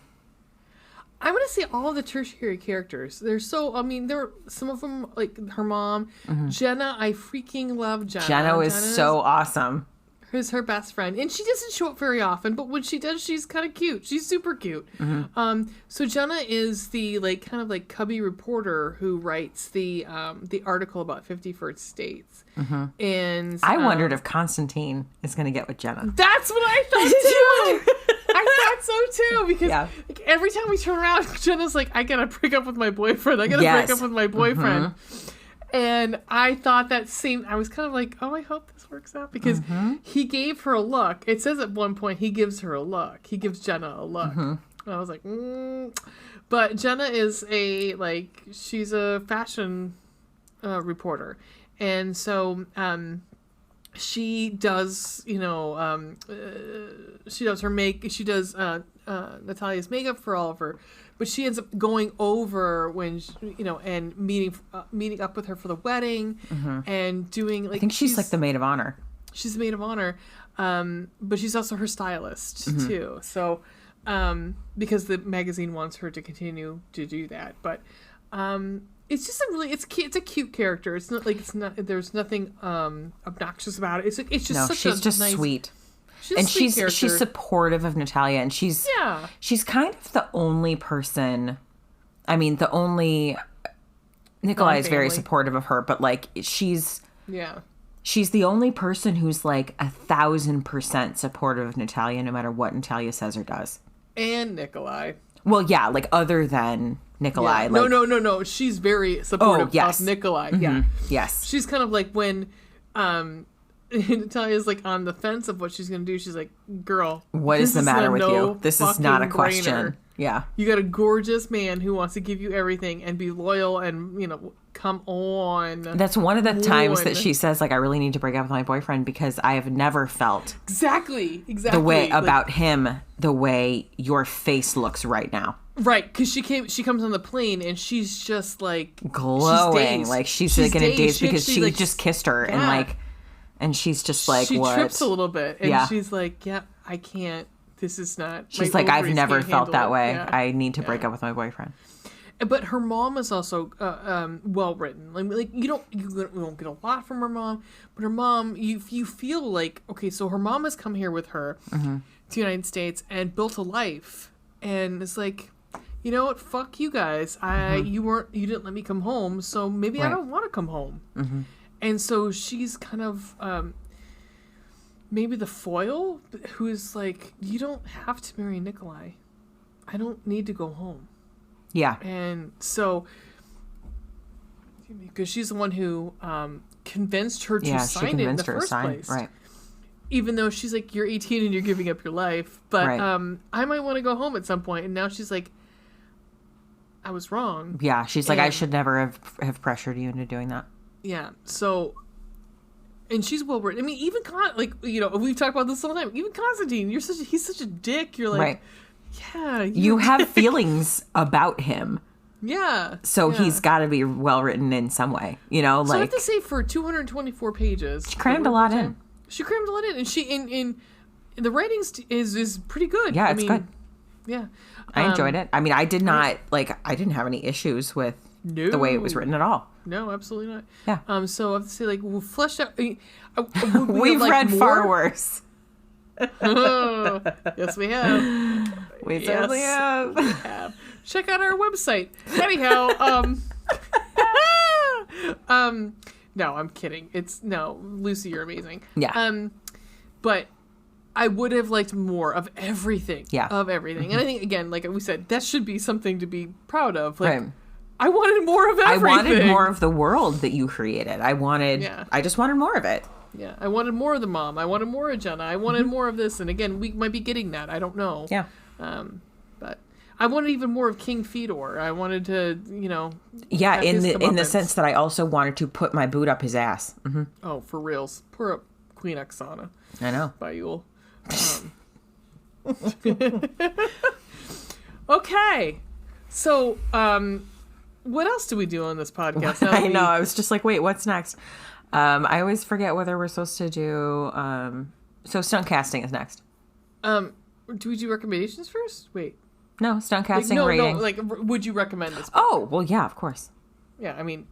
I want to see all the tertiary characters. They're so. I mean, there are some of them like her mom, Jenna. I freaking love Jenna. Jenna is so awesome. Who's her best friend, and she doesn't show up very often, but when she does, she's kind of cute. She's super cute. So Jenna is the kind of cubby reporter who writes the article about 50 First States. And I wondered if Constantine is going to get with Jenna. That's what I thought too. I thought so too, because every time we turn around, Jenna's like, "I gotta break up with my boyfriend. I gotta break up with my boyfriend." And I thought I was kind of like, oh, I hope this works out, because he gave her a look. It says at one point he gives her a look. He gives Jenna a look. And I was like, But Jenna is she's a fashion reporter. And so she does, she does Natalia's makeup for all of her. But she ends up going over when, and meeting up with her for the wedding and doing I think she's like the maid of honor. She's the maid of honor, but she's also her stylist too. So, because the magazine wants her to continue to do that, but it's just it's a cute character. It's not there's nothing obnoxious about it. It's just she's just nice, sweet. She's supportive of Natalia, and she's kind of the only person. I mean, Nikolai is very supportive of her, but she's the only person who's 1,000% supportive of Natalia, no matter what Natalia says or does. And Nikolai. Well, yeah, other than Nikolai. Yeah. No. She's very supportive of Nikolai. Yeah. Yes. She's kind of like when Natalia's on the fence of what she's going to do. She's like, girl, what is the matter with you? This is not a question. Brainer. Yeah. You got a gorgeous man who wants to give you everything and be loyal and, come on. That's one of the times that she says, I really need to break up with my boyfriend because I have never felt exactly the way about him, the way your face looks right now. Right, because she comes on the plane and she's just glowing, she's in a daze because she just kissed her and she's just she what? Trips a little bit and she's like, yeah, I can't. This is not. She's like, I've never felt that way. Yeah. I need to break up with my boyfriend. But her mom is also well written. You don't get a lot from her mom, but her mom, you feel okay. So her mom has come here with her to the United States and built a life, and it's you know what? Fuck you guys. You didn't let me come home, so maybe I don't want to come home. And so she's kind of maybe the foil, who's like, you don't have to marry Nikolai. I don't need to go home. Yeah. And so, because she's the one who convinced her to sign it in the first place. Right. Even though she's like, you're 18 and you're giving up your life. But I might want to go home at some point. And now she's like, I was wrong. Yeah, she's like, I should never have pressured you into doing that. Yeah, so... And she's well written. I mean, even we've talked about this all the time. Even Constantine, he's such a dick. You're like, right. Yeah, you have feelings about him. Yeah. So he's got to be well written in some way, So I have to say, for 224 pages, she crammed a lot in. She crammed a lot in, and she in the writings is pretty good. Yeah, it's good. Yeah, I enjoyed it. I mean, I did not I didn't have any issues with the way it was written at all. No, absolutely not. Yeah. So I have to say, we'll flesh out. We've read far worse. Oh, yes, we have. We certainly have. We have. Check out our website. Anyhow, no, I'm kidding. Lucy, you're amazing. Yeah. But I would have liked more of everything. Yeah. Of everything. And I think, again, like we said, that should be something to be proud of. Right. I wanted more of everything. I wanted more of the world that you created. I just wanted more of it. Yeah. I wanted more of the mom. I wanted more of Jenna. I wanted more of this. And again, we might be getting that. I don't know. Yeah. But I wanted even more of King Fedor. I wanted to, Yeah, in the sense that I also wanted to put my boot up his ass. Mm-hmm. Oh, for reals. Poor Queen Oksana. I know. By Yule. Okay. So, what else do we do on this podcast? I know. I was just like, wait, what's next? I always forget whether we're supposed to do... so stunt casting is next. Do we do recommendations first? Wait. No, stunt casting rating. No, would you recommend this book? Oh, well, yeah, of course. Yeah, I mean,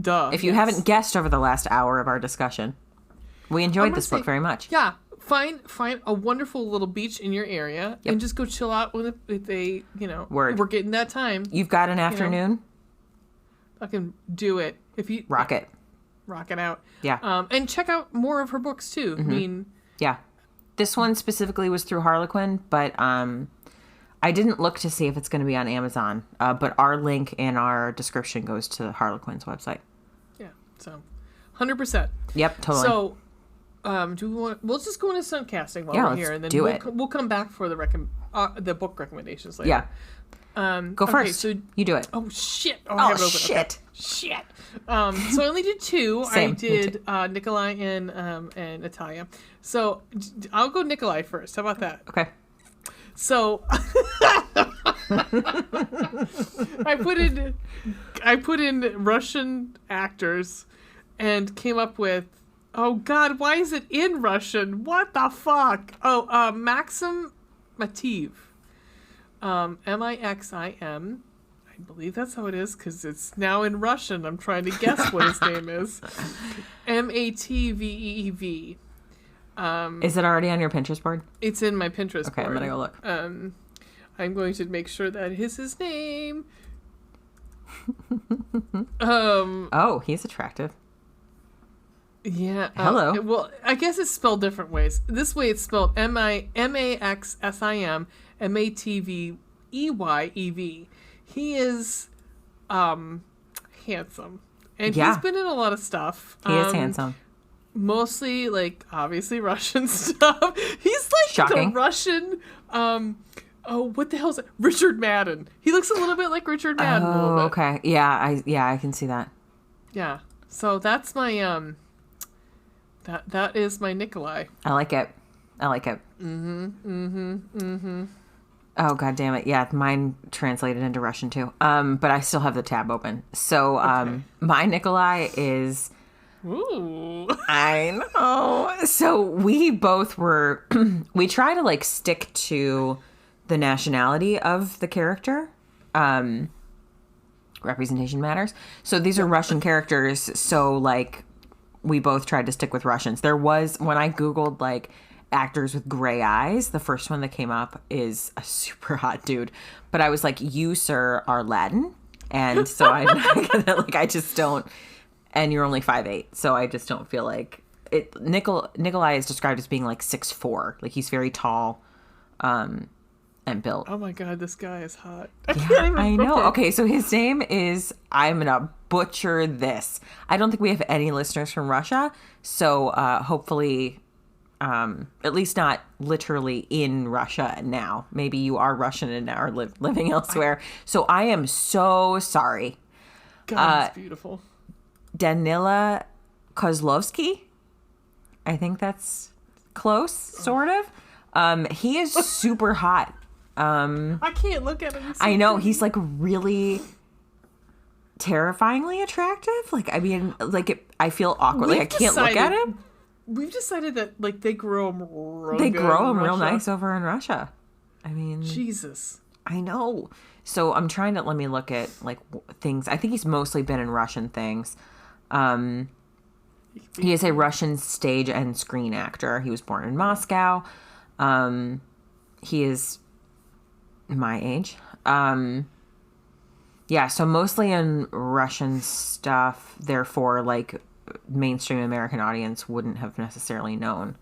duh. If you haven't guessed over the last hour of our discussion, we enjoyed this book very much. Yeah. Find a wonderful little beach in your area and just go chill out with a we're getting that time. You've got an afternoon. Fucking do it. If you rock it out. Yeah. And check out more of her books too. Mm-hmm. I mean, yeah. This one specifically was through Harlequin, but I didn't look to see if it's going to be on Amazon. But our link in our description goes to Harlequin's website. Yeah. So, 100%. Yep. Totally. So. Do we want? We'll just go into stunt casting while we're here, and then we'll come back for the book recommendations later. Yeah. Go first. So you do it. Oh shit! Oh shit! Okay. Shit! So I only did two. Same. I did Nikolai and Natalia. So I'll go Nikolai first. How about that? Okay. So I put in Russian actors and came up with. Oh, God, why is it in Russian? What the fuck? Oh, Maxim Mativ. M-I-X-I-M. I believe that's how it is, because it's now in Russian. I'm trying to guess what his name is. M-A-T-V-E-E-V. Is it already on your Pinterest board? It's in my Pinterest board. Okay, I'm going to go look. I'm going to make sure that is his name. Oh, he's attractive. Yeah. Hello. Well, I guess it's spelled different ways. This way it's spelled M-A-X-S-I-M M-A-T-V-E-Y-E-V. He is handsome. And he's been in a lot of stuff. He is handsome. Mostly, obviously Russian stuff. He's shocking. The Russian... what the hell is it? Richard Madden. He looks a little bit like Richard Madden. Oh, a little bit. Okay. Yeah, I can see that. Yeah. So that's my... That is my Nikolai. I like it. Mm-hmm. Oh, God damn it. Yeah, mine translated into Russian too. But I still have the tab open. So my Nikolai is... Ooh. I know. So we both were... we try to stick to the nationality of the character. Representation matters. So these are Russian characters. So we both tried to stick with Russians. There was, when I Googled actors with gray eyes, the first one that came up is a super hot dude. But I was like, you, sir, are Latin. And so I just don't, and you're only 5'8", so I just don't feel like Nikolai is described as being like 6'4". Like he's very tall, and built. Oh my god, this guy is hot. I know. Okay, so his name is, I'm gonna butcher this. I don't think we have any listeners from Russia, so hopefully, at least not literally in Russia now. Maybe you are Russian and now are living elsewhere. So I am so sorry. God, it's beautiful. Danila Kozlovsky. I think that's close, sort of. He is super hot. I can't look at him. I know, he's like really terrifyingly attractive. Like, I mean, like I feel awkward. Like I can't look at him. We've decided that like they grow him real nice over in Russia. I mean, Jesus. I know. So I'm trying to, let me look at like things. I think he's mostly been in Russian things. He is a Russian stage and screen actor. He was born in Moscow. He is my age. Yeah, so mostly in Russian stuff. Therefore, like mainstream American audience wouldn't have necessarily known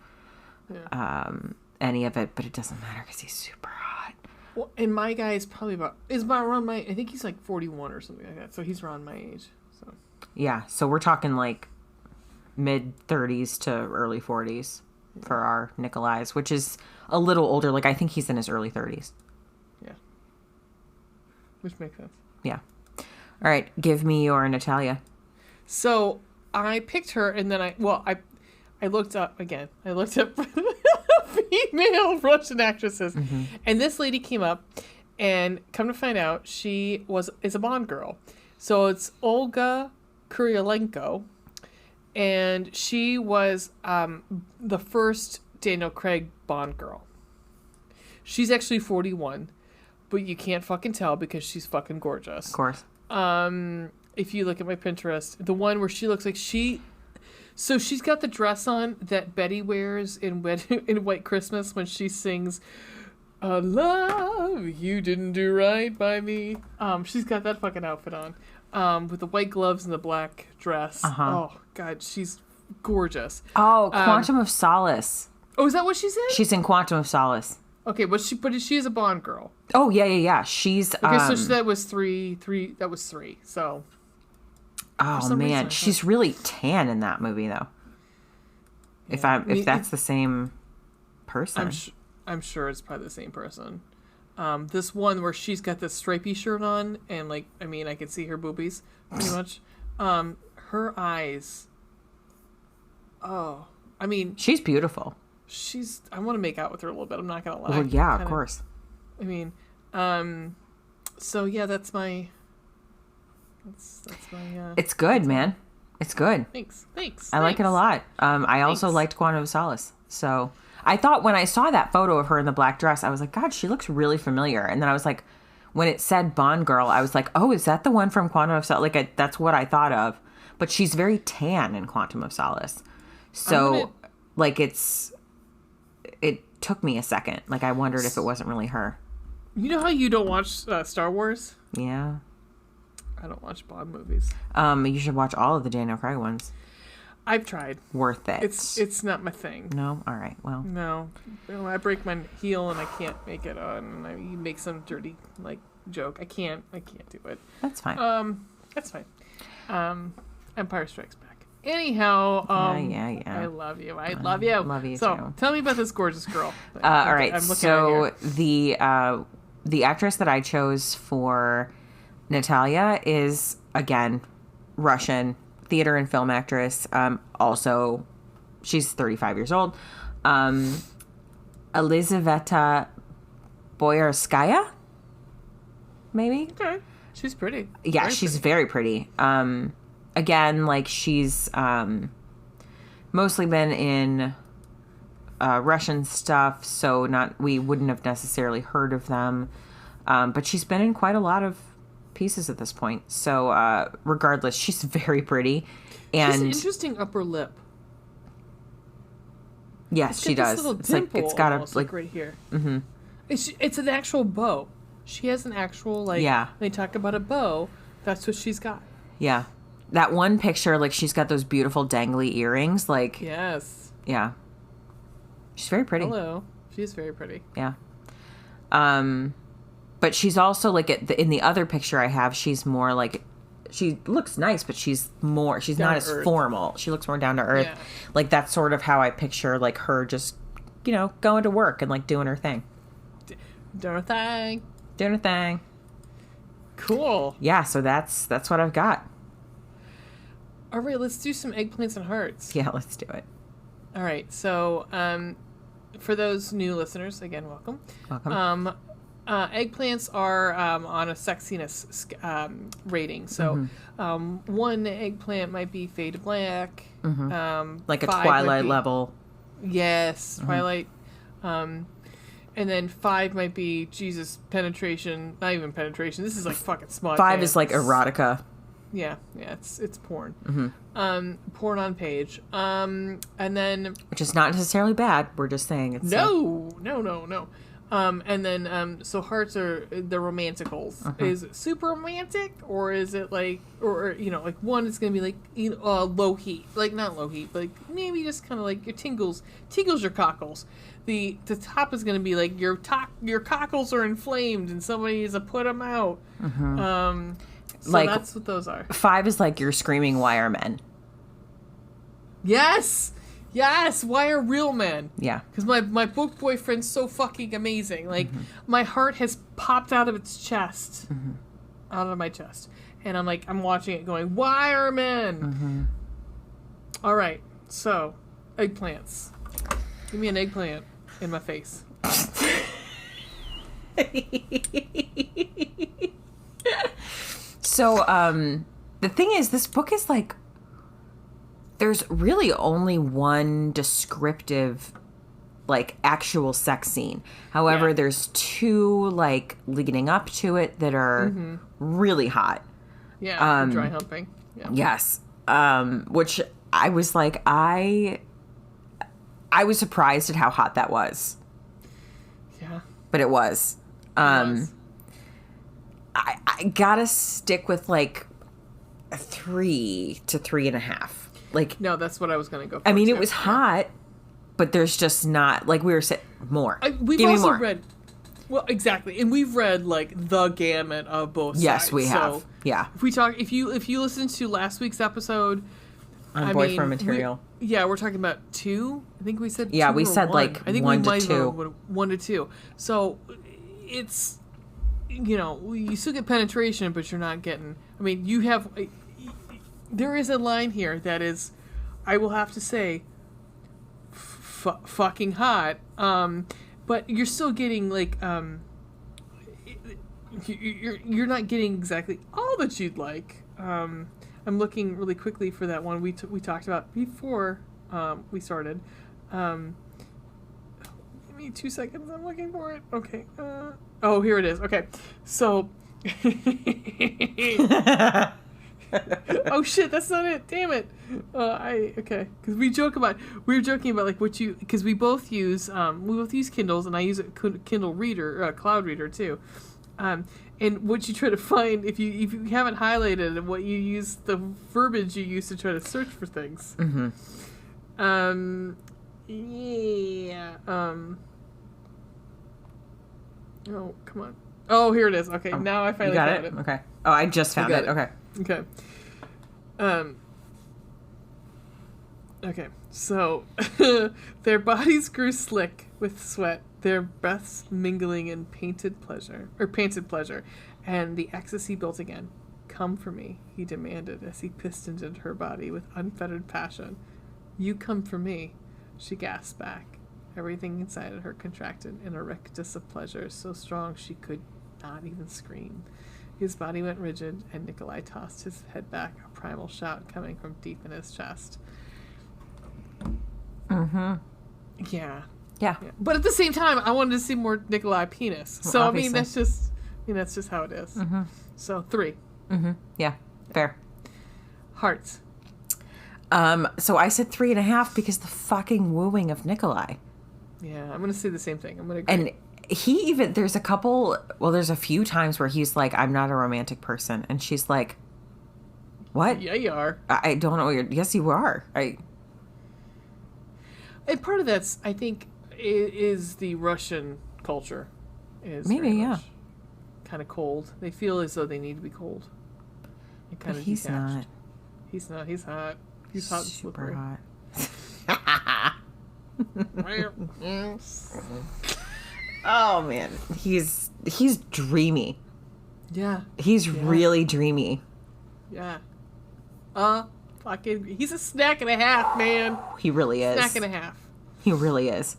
any of it, but it doesn't matter because he's super hot. Well, and my guy is probably about around my. I think he's like 41 or something like that. So he's around my age. So yeah, so we're talking like mid 30s to early 40s for our Nikolais, which is a little older. Like I think he's in his early 30s. Yeah, which makes sense. Yeah. All right, give me your Natalia. So I picked her, and then I looked up again. I looked up female Russian actresses, and this lady came up, and come to find out, she is a Bond girl. So it's Olga Kurylenko, and she was the first Daniel Craig Bond girl. She's actually 41, but you can't fucking tell because she's fucking gorgeous. Of course. If you look at my Pinterest, the one where she looks like so she's got the dress on that Betty wears in White Christmas when she sings, "Love, you didn't do right by me." She's got that fucking outfit on, with the white gloves and the black dress. Oh God, she's gorgeous. Oh, Quantum of Solace. Oh, is that what she's in? She's in Quantum of Solace. Okay, but she is a Bond girl. Oh yeah. She's okay. So that was three. That was three. So. Oh man, she's really tan in that movie though. Yeah. If that's the same person, I'm sure it's probably the same person. This one where she's got this stripy shirt on, and like, I mean, I can see her boobies pretty much. Her eyes. Oh, I mean, she's beautiful. I want to make out with her a little bit. I'm not gonna lie. Well, yeah, of course. I mean, so yeah, that's my. That's my. It's good, man. It's good. Thanks. I like it a lot. I also liked Quantum of Solace. So I thought when I saw that photo of her in the black dress, I was like, God, she looks really familiar. And then I was like, when it said Bond girl, I was like, oh, is that the one from Quantum of Solace? Like that's what I thought of. But she's very tan in Quantum of Solace. So like it took me a second. Like I wondered if it wasn't really her. You know how you don't watch Star Wars? Yeah. I don't watch Bond movies. You should watch all of the Daniel Craig ones. I've tried. Worth it. It's not my thing. No? All right. Well. No. I break my heel and I can't make it on. You make some dirty like joke. I can't do it. That's fine. That's fine. Empire Strikes Back. Anyhow, yeah. I love you. I love you. Love you so, too. Tell me about this gorgeous girl. All right. So the actress that I chose for Natalia is, again, Russian theater and film actress. Also, she's 35 years old. Elizaveta Boyarskaya, maybe? Okay. She's pretty. Yeah, she's very pretty. Again, like, she's mostly been in Russian stuff, so we wouldn't have necessarily heard of them. But she's been in quite a lot of pieces at this point. So regardless, she's very pretty. And she has an interesting upper lip. Yes, she does. Little it's like it's got a like right here. Mm-hmm. It's an actual bow. She has an actual like. Yeah. When they talk about a bow, that's what she's got. Yeah. that one picture, like, she's got those beautiful dangly earrings. Like, yes. Yeah. She's very pretty. Hello. She's very pretty. Yeah. But she's also, like, in the other picture I have, she's more, like, she looks nice, but she's not as formal. She looks more down to earth. Yeah. Like, that's sort of how I picture, like, her just, going to work and, like, doing her thing. Doing her thing. Doing her thing. Cool. Yeah, so that's what I've got. All right, let's do some eggplants and hearts. Yeah, let's do it. All right, so for those new listeners, again, welcome. Welcome. Eggplants are on a sexiness rating. So one eggplant might be fade to black. Like a Twilight level. Yes, Twilight. And then 5 might be, Jesus, penetration. Not even penetration. This is like fucking smut. 5 is like erotica. Yeah, it's porn. Porn on page. And then... Which is not necessarily bad. We're just saying it's... No. And then, so hearts are the romanticals. Is it super romantic? Or is it like, like one is going to be like, low heat. Like, not low heat, but like maybe just kind of like your tingles your cockles. The top is going to be like your cockles are inflamed and somebody needs to put them out. So like, that's what those are. 5 is like your screaming wire men. Yes! Why are real men? Yeah. Because my book boyfriend's so fucking amazing. Like, my heart has popped out of its chest. Out of my chest. And I'm watching it going, why are men? All right. So, eggplants. Give me an eggplant in my face. So, the thing is, this book is like, there's really only one descriptive, like, actual sex scene. However, there's 2, like, leading up to it that are really hot. Yeah, dry humping. Yeah. Yes. Which I was like, I was surprised at how hot that was. Yeah. But it was. I gotta stick with, like, 3 to 3.5. Like, no, that's what I was going to go for. I mean, it was hot, but there's just not, like, we were saying, more. We've Give also me more. read, well, exactly, and we've read, like, the gamut of both sides. Yes, we have. So yeah. If you listen to last week's episode, on boyfriend material. We're talking about 2. I think we said 2 we said, 1. like, I think 1 we to might 2. 1 to 2. So, it's, you still get penetration, but you're not getting, I mean, there is a line here that is, I will have to say, fucking hot. But you're still getting, like, you're not getting exactly all that you'd like. I'm looking really quickly for that one we talked about before we started. Give me 2 seconds. I'm looking for it. Okay. Here it is. Okay. So. Oh shit, that's not it. Damn it. Okay. Because we were joking about like because we both use Kindles, and I use a Kindle Reader, Cloud Reader too. And what you try to find if you haven't highlighted and what you use, the verbiage you use to try to search for things. Yeah. Oh, come on. Oh, here it is. Okay, now I finally found it. Okay. Oh, I just found it. Okay. Okay. Okay. So, their bodies grew slick with sweat, their breaths mingling in panted pleasure, and the ecstasy built again. Come for me, he demanded as he pistoned into her body with unfettered passion. You come for me, she gasped back. Everything inside of her contracted in a rictus of pleasure so strong she could not even scream. His body went rigid, and Nikolai tossed his head back, a primal shout coming from deep in his chest. Yeah. But at the same time, I wanted to see more Nikolai penis. So well, obviously. that's just how it is. So 3. Yeah. Fair. Hearts. So I said 3.5 because the fucking wooing of Nikolai. Yeah, I'm gonna say the same thing. I'm gonna agree. And there's a few times where he's like, I'm not a romantic person. And she's like, What? Yeah, you are. I don't know what you're... Yes, you are. And part of that's, I think, is the Russian culture. Is maybe, yeah. Kind of cold. They feel as though they need to be cold. And kind of he's detached. not. He's not. He's hot. He's hot and Super slippery. hot. Oh, man. He's dreamy. Yeah. He's really dreamy. Yeah. Fucking, he's a snack and a half, man. He really is. Snack and a half. He really is.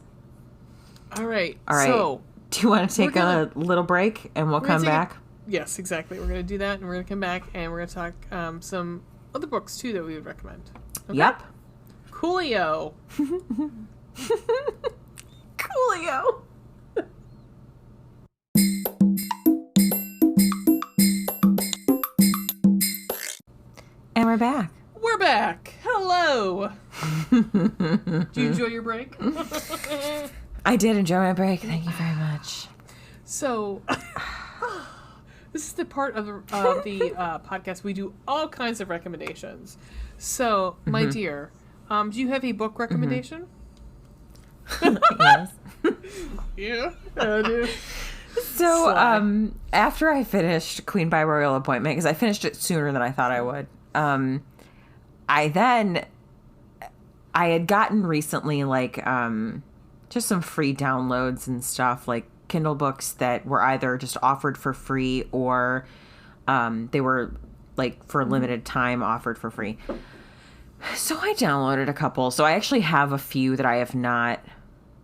All right. So, do you want to take a little break and we'll come back? Yes, exactly. We're going to do that, and we're going to come back, and we're going to talk some other books, too, that we would recommend. Okay? Yep. Coolio. Coolio. And we're back. We're back. Hello. Did you enjoy your break? I did enjoy my break. Thank you very much. So, this is the part of the podcast. We do all kinds of recommendations. So, my dear, do you have a book recommendation? Yes. Yeah, I do. So, after I finished Queen by Royal Appointment, because I finished it sooner than I thought I would, I had gotten recently, like, just some free downloads and stuff, like Kindle books that were either just offered for free or they were, like, for a limited time offered for free. So I downloaded a couple. So I actually have a few that I have not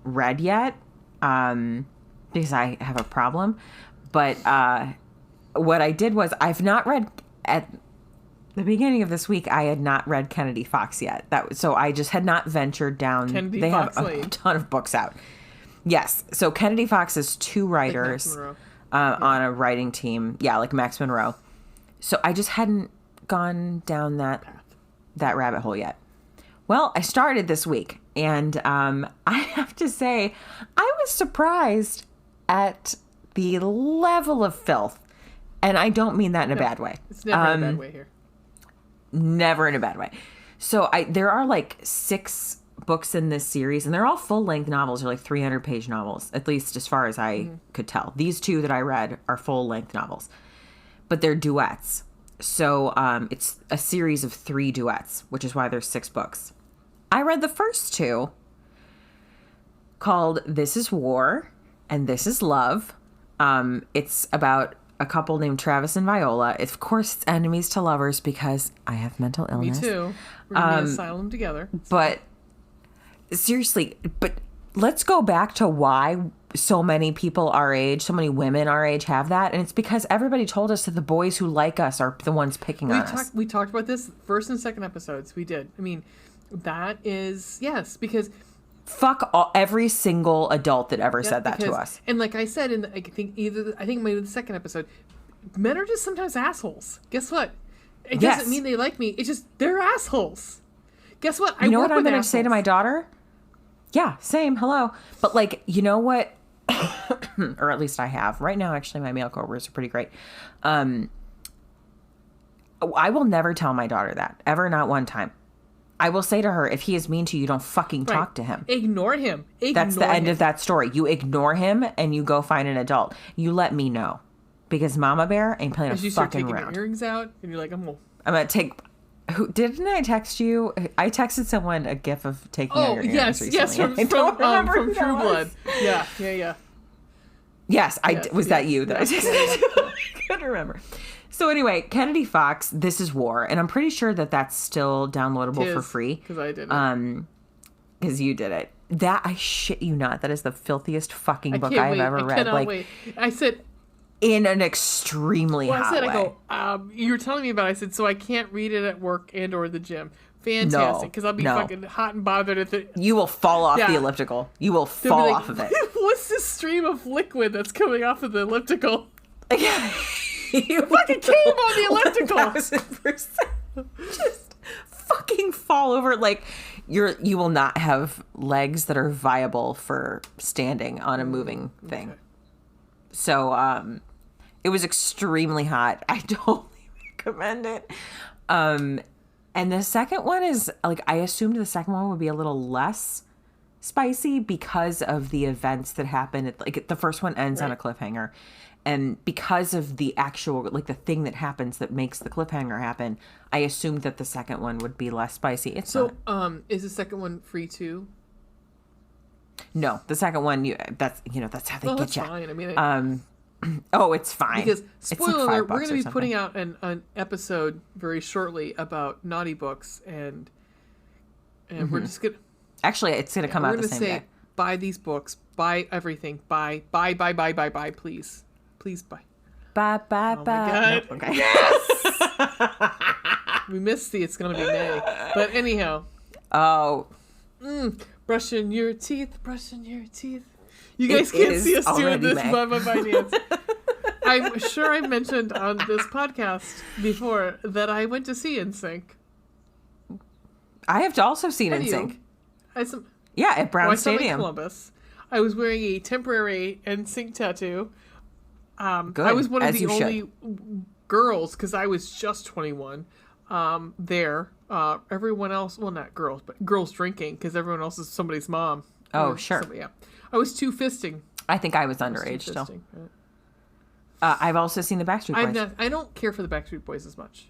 read yet because I have a problem. But what I did was I've not read at the beginning of this week. I had not read Kennedy Fox yet. So I just had not ventured down. Kennedy they Fox have a ton of books out. Yes. So Kennedy Fox is two writers on a writing team. Yeah, like Max Monroe. So I just hadn't gone down that rabbit hole yet. Well, I started this week, and I have to say, I was surprised at the level of filth. And I don't mean that in a bad way. It's never in a bad way here. Never in a bad way. So there are like 6 books in this series, and they're all full-length novels. They're like 300-page novels, at least as far as I could tell. These 2 that I read are full-length novels, but they're duets. So it's a series of 3 duets, which is why there's 6 books. I read the first 2 called This Is War and This Is Love. It's about a couple named Travis and Viola. Of course, it's enemies to lovers because I have mental illness. Me too. We're in the asylum together. But seriously, let's go back to why so many people our age, so many women our age have that. And it's because everybody told us that the boys who like us are the ones picking on us. We talked about this first and second episodes. We did. I mean, that is, yes, because... Fuck every single adult that ever said that to us. And like I said, I think maybe the second episode, men are just sometimes assholes. Guess what? It doesn't mean they like me. It's just they're assholes. Guess what? You know what I'm going to say to my daughter? Yeah, same. Hello. But like, you know what? Or at least I have. Right now, actually, my male coworkers are pretty great. I will never tell my daughter that. Ever, not one time. I will say to her, if he is mean to you, don't fucking talk to him. Ignore him. That's the end of that story. You ignore him and you go find an adult. You let me know. Because Mama Bear ain't playing a fucking round. You start taking your earrings out and you're like, I'm going to take... Didn't I text you? I texted someone a gif of taking out your earrings recently. Yes, from True Blood. Yeah. Yes, was that you that I texted? I couldn't remember. So anyway, Kennedy Fox, This Is War, and I'm pretty sure that that's still downloadable for free. Because I did it. Because you did it. That, I shit you not, that is the filthiest fucking book I've ever read. I cannot wait. I said... In an extremely hot way. I go, you were telling me about it. I said, so I can't read it at work and or the gym. Fantastic, because I'll be fucking hot and bothered at the... You will fall off the elliptical. You will fall off of it. What's this stream of liquid that's coming off of the elliptical? You fucking came on the elliptical. 1,000%. Just fucking fall over. Like, you will not have legs that are viable for standing on a moving thing. Okay. So, it was extremely hot. I totally recommend it. And the second one is like, I assumed the second one would be a little less spicy because of the events that happen. Like the first one ends on a cliffhanger. And because of the actual, like the thing that happens that makes the cliffhanger happen, I assumed that the second one would be less spicy. It's not. Is the second one free too? No, the second one, that's how they get you. Fine. I mean, it's fine. Because spoiler like alert, we're going to be something. putting out an episode very shortly about naughty books, and we're just gonna. Actually, it's going to come out the same day. Buy these books, buy everything, buy, please, buy. Bye. Oh my God. Nope, okay. Yes. We missed the. It's going to be May, but anyhow. Oh. Brushing your teeth. You guys can't see us doing this by dance. I'm sure I mentioned on this podcast before that I went to see NSYNC. I have also seen NSYNC. Yeah, at Brown Stadium. In Columbus. I was wearing a temporary NSYNC tattoo. Good, I was one of the only girls, because I was just 21, there. Everyone else, well, not girls, but girls drinking, because everyone else is somebody's mom. Oh, sure. Yeah. I was two-fisting. I think I was underage still. Right. I've also seen the Backstreet Boys. I don't care for the Backstreet Boys as much.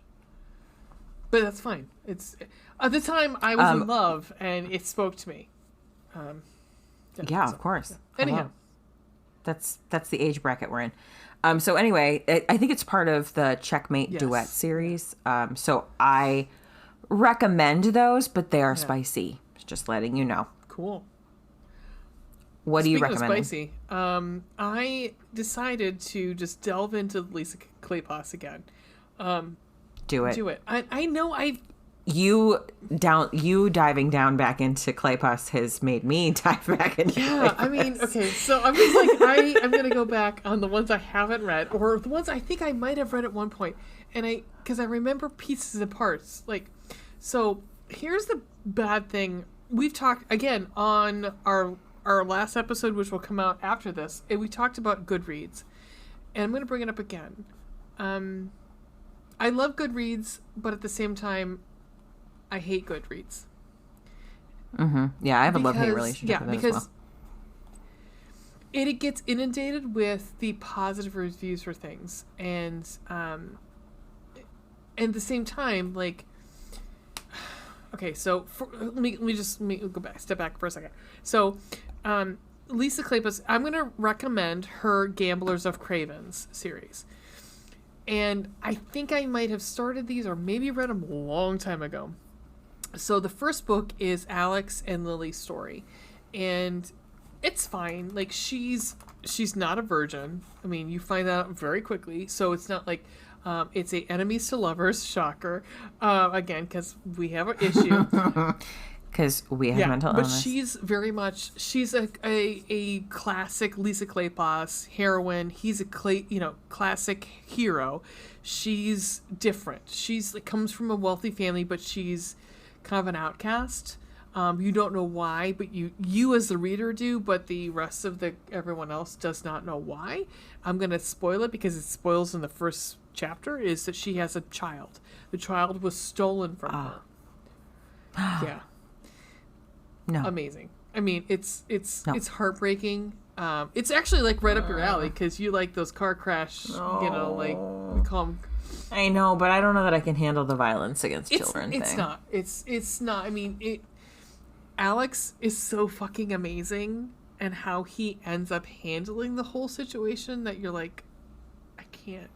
But that's fine. It's at the time I was in love, and it spoke to me. Yeah, of course. Anyhow. That's the age bracket we're in. So anyway, I think it's part of the Checkmate Duet series. So I recommend those, but they are spicy. Just letting you know. Cool. What do you recommend? Spicy. I decided to just delve into Lisa Kleypas again. Do it. I know You diving down back into Kleypas has made me dive back into Kleypas. I mean, okay, so I'm just like, I'm going to go back on the ones I haven't read, or the ones I think I might have read at one point, because I remember pieces and parts. Like, so here's the bad thing. We've talked, again, on our last episode, which will come out after this, and we talked about Goodreads, and I'm going to bring it up again. I love Goodreads, but at the same time, I hate Goodreads. Mm-hmm. Yeah, I have a love-hate relationship with it as well. It gets inundated with the positive reviews for things, and at the same time, like, okay, so let me step back for a second. So, Lisa Kleypas, I'm going to recommend her Gamblers of Cravens series. And I think I might have started these or maybe read them a long time ago. So the first book is Alex and Lily's story. And it's fine. Like, she's not a virgin. I mean, you find that out very quickly. So it's not like it's a enemies to lovers, shocker. Again, because we have an issue. Because we have mental illness. But she's very much, she's a classic Lisa Kleypas heroine. He's a classic hero. She's different. She's comes from a wealthy family, but she's kind of an outcast. You don't know why, but you as the reader do, but the rest of everyone else does not know why. I'm going to spoil it because it spoils in the first chapter, is that she has a child. The child was stolen from her. Yeah. No. Amazing. I mean, it's heartbreaking. It's actually like right up your alley because you like those car crash, like we call them. I know, but I don't know that I can handle the violence against children thing. It's not. I mean, Alex is so fucking amazing, and how he ends up handling the whole situation that you're like, I can't.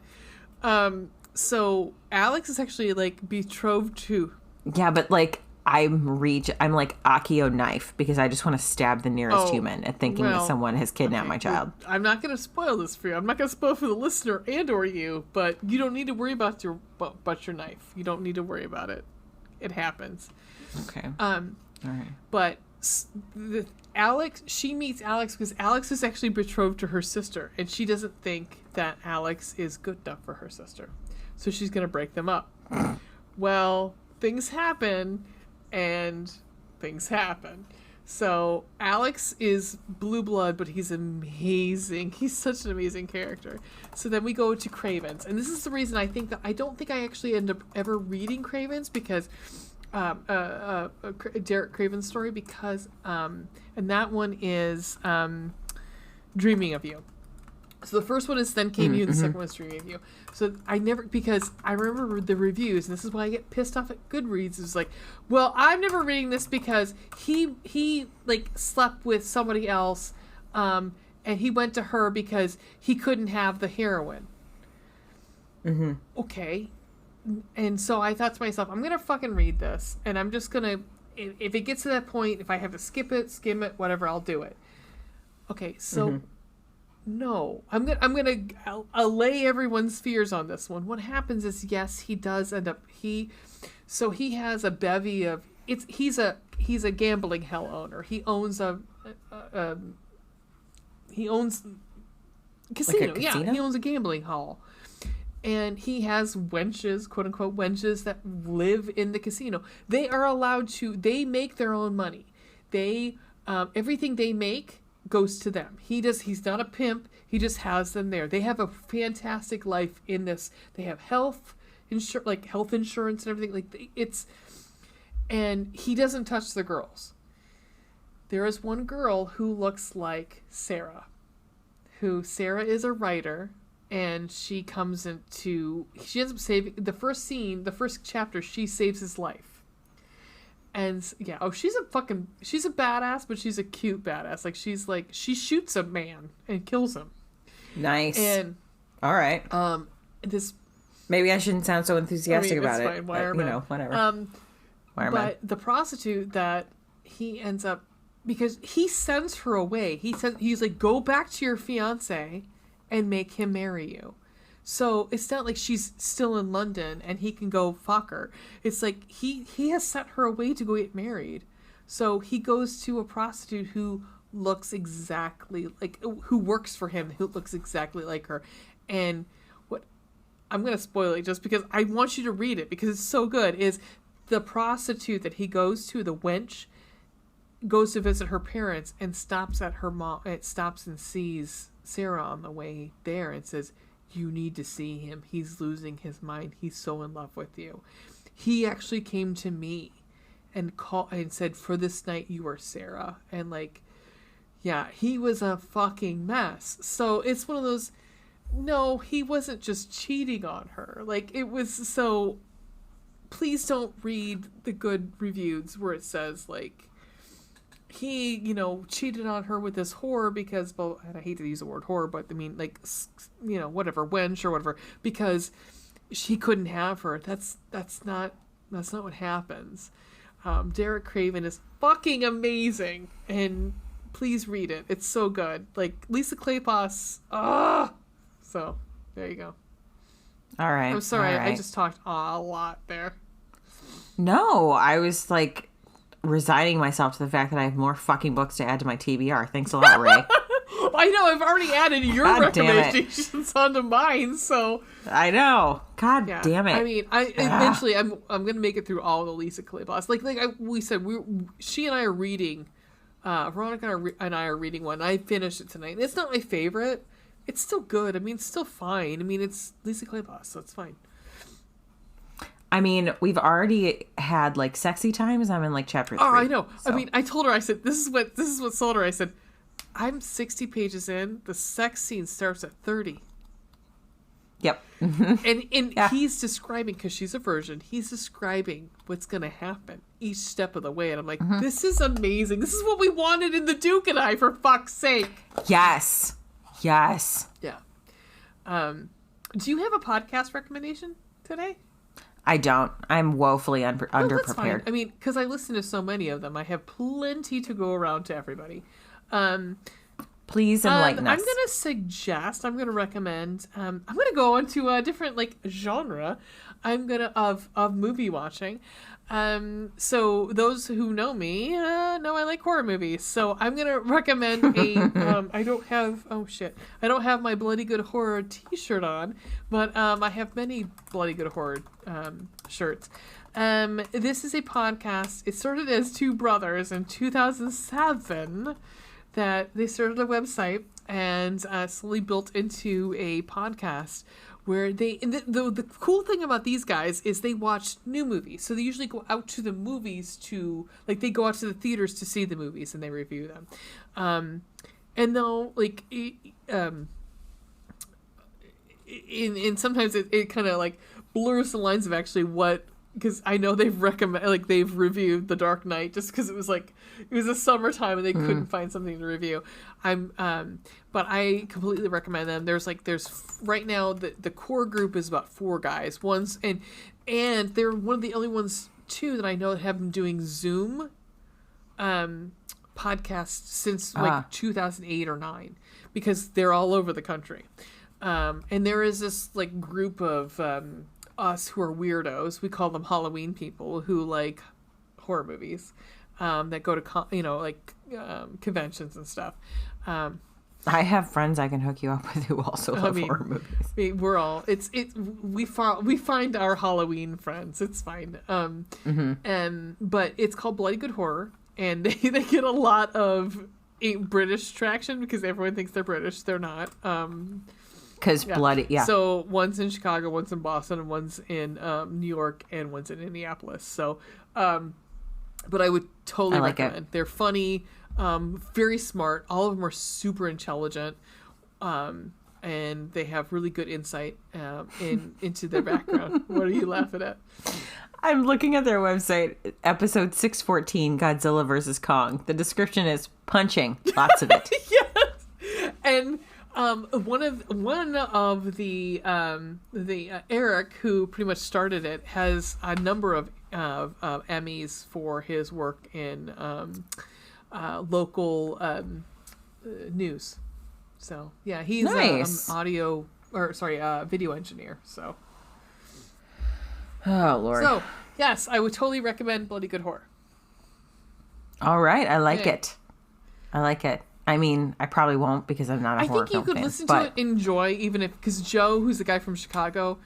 So Alex is actually like betrothed to. Yeah, but like. I'm like Akio knife because I just want to stab the nearest human at thinking that someone has kidnapped my child. I'm not going to spoil this for you. I'm not going to spoil for the listener and or you, but you don't need to worry about your knife. You don't need to worry about it. It happens. Okay. All right. But she meets Alex because Alex is actually betrothed to her sister, and she doesn't think that Alex is good enough for her sister. So she's going to break them up. Well, things happen. And things happen. So Alex is blue blood, but he's amazing. He's such an amazing character. So then we go to Craven's, and this is the reason I think that I don't think I actually end up ever reading Craven's because Derek Craven's story because and that one is Dreaming of You. So the first one is Then Came You, and the second one is Dreaming of You. So I never, because I remember the reviews, and this is why I get pissed off at Goodreads, is like, well, I'm never reading this because he like slept with somebody else, and he went to her because he couldn't have the heroine. Mm-hmm. Okay. And so I thought to myself, I'm going to fucking read this, and I'm just going to, if it gets to that point, if I have to skip it, skim it, whatever, I'll do it. Okay, so... No, I'm gonna allay everyone's fears on this one. What happens is, yes, he does end up he has a bevy of he's a gambling hell owner. He owns he owns casino. Like a casino? Yeah, he owns a gambling hall, and he has wenches, quote unquote wenches, that live in the casino. They are allowed to. They make their own money. They everything they make goes to them. He's not a pimp. He just has them there. They have a fantastic life in this. They have health insurance and everything. Like and he doesn't touch the girls. There is one girl who looks like Sarah. Sarah is a writer, and she ends up saving the first chapter. She saves his life. And yeah, she's a badass, but she's a cute badass. She shoots a man and kills him. Nice. And all right. This maybe I shouldn't sound so enthusiastic about it. Fine. But, whatever. But the prostitute that he ends up, because he sends her away. He's like, go back to your fiance and make him marry you. So it's not like she's still in London and he can go fuck her. It's like he has sent her away to go get married. So he goes to a prostitute who looks exactly like, who works for him, who looks exactly like her. And what I'm going to spoil it just because I want you to read it because it's so good, is the prostitute that he goes to, the wench, goes to visit her parents and stops at her mom. It stops and sees Sarah on the way there and says, you need to see him. He's losing his mind. He's so in love with you. He actually came to me and said, for this night, you are Sarah. And yeah, he was a fucking mess. So it's one of those, no, he wasn't just cheating on her. It was so, please don't read the good reviews where it says he, cheated on her with this whore because, well, and I hate to use the word whore, but I mean, whatever, wench or whatever, because she couldn't have her. That's not what happens. Derek Craven is fucking amazing, and please read it. It's so good. Lisa Kleypas. So there you go. All right. I'm sorry, all right. I just talked a lot there. No, I was resigning myself to the fact that I have more fucking books to add to my TBR. Thanks a lot, Ray. I know, I've already added your recommendations onto mine, so... I know. God damn it. I mean, eventually I'm going to make it through all the Lisa Kleypas. We said, she and I are reading, Veronica and I are reading one. I finished it tonight. It's not my favorite. It's still good. I mean, it's still fine. I mean, it's Lisa Kleypas, so it's fine. I mean, we've already had sexy times. I'm in chapter 3. Oh, I know. So. I mean, I told her, I said, this is what sold her. I said, I'm 60 pages in. The sex scene starts at 30. Yep. and he's describing, because she's a virgin, he's describing what's going to happen each step of the way. And I'm like, this is amazing. This is what we wanted in The Duke and I, for fuck's sake. Yes. Yes. Yeah. Do you have a podcast recommendation today? I don't. I'm woefully underprepared. That's fine. I mean, because I listen to so many of them, I have plenty to go around to everybody. Please enlighten us. I'm going to recommend, I'm going to go into a different, like, genre. Of movie watching. So those who know me know I like horror movies. So I'm going to recommend I don't have my Bloody Good Horror t-shirt on, but I have many Bloody Good Horror shirts. This is a podcast. It started as two brothers in 2007 that they started a website and slowly built into a podcast where the cool thing about these guys is they watch new movies. So they usually go out to the movies they go out to the theaters to see the movies and they review them. And they'll sometimes it kind of like blurs the lines of actually what, because I know they've reviewed The Dark Knight just because it was a summertime and they couldn't find something to review. But I completely recommend them. There's right now the core group is about 4 guys. And they're one of the only ones too that I know that have been doing Zoom podcasts since 2008 or 9, because they're all over the country. And there is this like group of us who are weirdos. We call them Halloween people who like horror movies, that go to conventions and stuff. I have friends I can hook you up with who also love horror movies. We're all we find our Halloween friends. It's fine. But it's called Bloody Good Horror, and they get a lot of British traction because everyone thinks they're British. They're not. Because bloody, yeah. So one's in Chicago, one's in Boston, and one's in New York, and one's in Indianapolis. So, but I would totally recommend. They're funny, very smart. All of them are super intelligent, and they have really good insight into their background. What are you laughing at? I'm looking at their website, episode 614, Godzilla vs. Kong. The description is punching, lots of it. Yes, and. One of the Eric, who pretty much started it, has a number of Emmys for his work in local news. So yeah, he's nice. Video engineer. So. Oh Lord. So yes, I would totally recommend Bloody Good Horror. All right, I like it. I mean, I probably won't because I'm not a horror film fan. I think you could listen to it, enjoy, even if, because Joe, who's the guy from Chicago,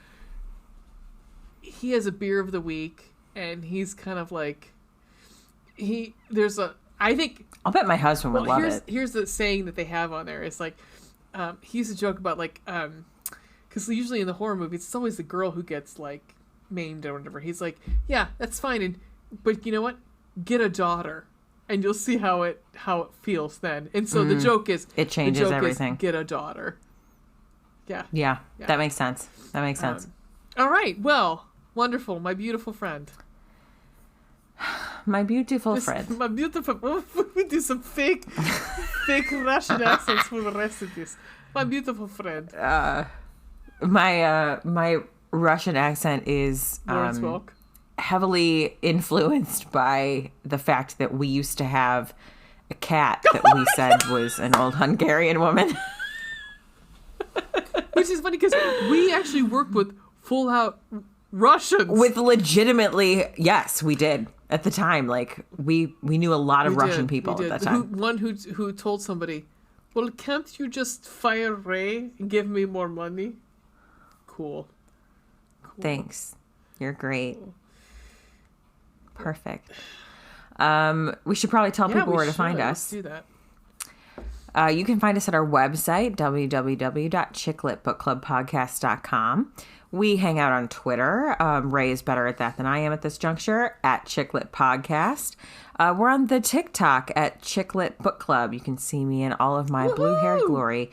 he has a beer of the week, and he's kind of like, I think... I'll bet my husband would love it. Here's the saying that they have on there. It's like, he used to joke about, like, because usually in the horror movies, it's always the girl who gets, like, maimed or whatever. He's like, yeah, that's fine, but you know what? Get a daughter. And you'll see how it feels then. And so the joke is... It changes everything. Get a daughter. Yeah. Yeah. That makes sense. All right. Well, wonderful. My beautiful friend. My beautiful friend. My beautiful... We do some fake Russian accents for the rest of this. My beautiful friend. My Russian accent is... Lawrence Welk. Heavily influenced by the fact that we used to have a cat that we said was an old Hungarian woman. Which is funny because we actually worked with full out Russians. With legitimately, yes, we did. At the time, like, we knew a lot of Russian people at that time. One who told somebody, well, can't you just fire Ray and give me more money? Cool. Thanks. You're great. Cool. Perfect. We should probably tell people where to find us. Let's do that. You can find us at our website, www.chicletbookclubpodcast.com. We hang out on Twitter. Ray is better at that than I am at this juncture, at Chicklet Podcast. We're on the TikTok at Chicklet Book Club. You can see me in all of my blue-haired glory.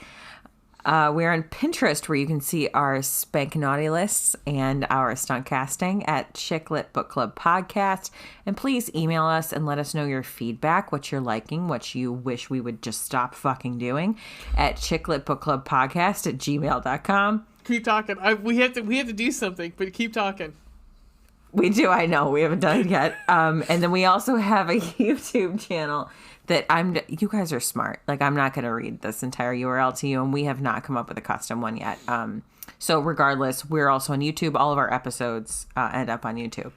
We're on Pinterest, where you can see our Spank Naughty lists and our stunt casting at Chicklet Book Club Podcast. And please email us and let us know your feedback, what you're liking, what you wish we would just stop fucking doing, at chickletbookclubpodcast@gmail.com. Keep talking. We have to do something, but keep talking. We do. I know. We haven't done it yet. And then we also have a YouTube channel that you guys are smart. Like, I'm not going to read this entire URL to you, and we have not come up with a custom one yet. So regardless, we're also on YouTube. All of our episodes end up on YouTube.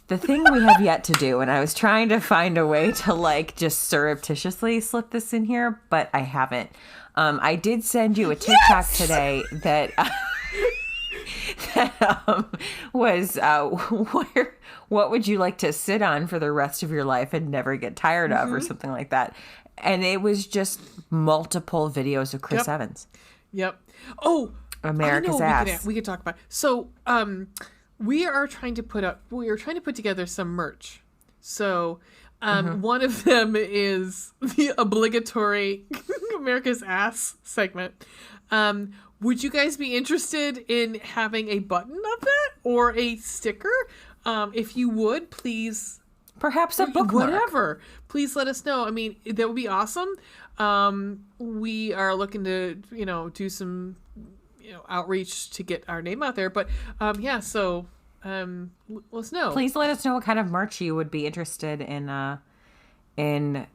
The thing we have yet to do, and I was trying to find a way to like just surreptitiously slip this in here, but I haven't. I did send you a TikTok today that was what would you like to sit on for the rest of your life and never get tired of, or something like that. And it was just multiple videos of Chris Evans. Yep. Oh, America's Ass. We could talk about. So, we are trying to put together some merch. So, one of them is the obligatory America's Ass segment. Would you guys be interested in having a button of that or a sticker? If you would, please. Perhaps a bookmark. Whatever. Please let us know. I mean, that would be awesome. We are looking to, do some, outreach to get our name out there. But, so let us know. Please let us know what kind of merch you would be interested in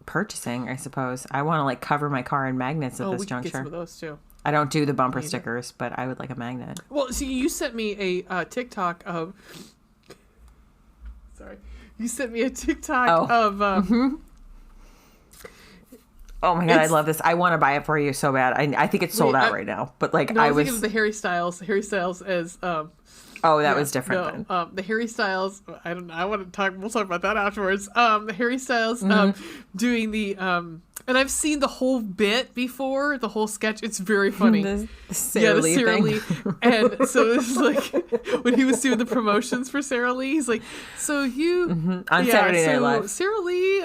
purchasing, I suppose. I want to, like, cover my car in magnets at this juncture. Get some of those, too. I don't do the bumper stickers, but I would like a magnet. Well, see, you sent me a TikTok of... Sorry. You sent me a TikTok of... Oh my God, I love this. I want to buy it for you so bad. I think it's sold out right now. But like, I was thinking of the Harry Styles. Harry Styles as... that was different then. The Harry Styles... I don't know. I want to talk... We'll talk about that afterwards. The Harry Styles doing the... and I've seen the whole bit before, the whole sketch. It's very funny. The Sarah Lee thing. And so it's like when he was doing the promotions for Sarah Lee, he's like, so you... On Saturday Night Live. Sarah Lee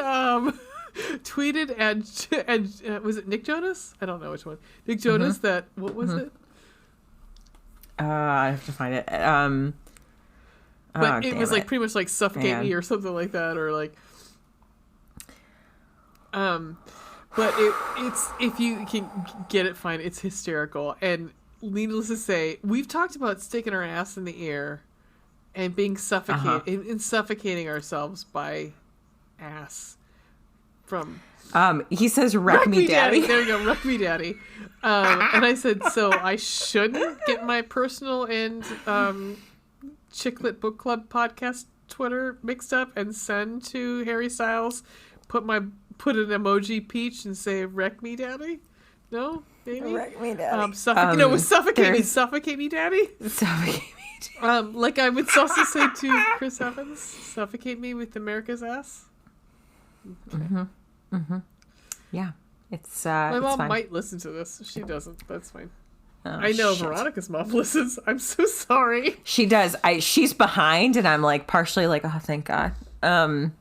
tweeted and was it Nick Jonas? I don't know which one. Nick Jonas that... What was it? I have to find it. But it was like pretty much like suffocate me or something like that, or like... But it's if you can get it, fine. It's hysterical. And needless to say, we've talked about sticking our ass in the air and being suffocated and suffocating ourselves by ass from. He says, "Wreck me, daddy." There you go, "Wreck me, daddy." And I said, so I shouldn't get my personal and Chicklit Book Club podcast Twitter mixed up and send to Harry Styles. Put an emoji peach and say, "Wreck me, daddy." No, maybe. Wreck me, daddy. Suffocate me. Suffocate me, daddy. Suffocate me, daddy. Like I would also say to Chris Evans, "Suffocate me with America's Ass." Okay. Yeah, it's. My mom fine. might listen to this. She doesn't. That's fine. Oh, I know Veronica's mom listens. I'm so sorry. She does. She's behind, and I'm like partially like, oh, thank God. I'm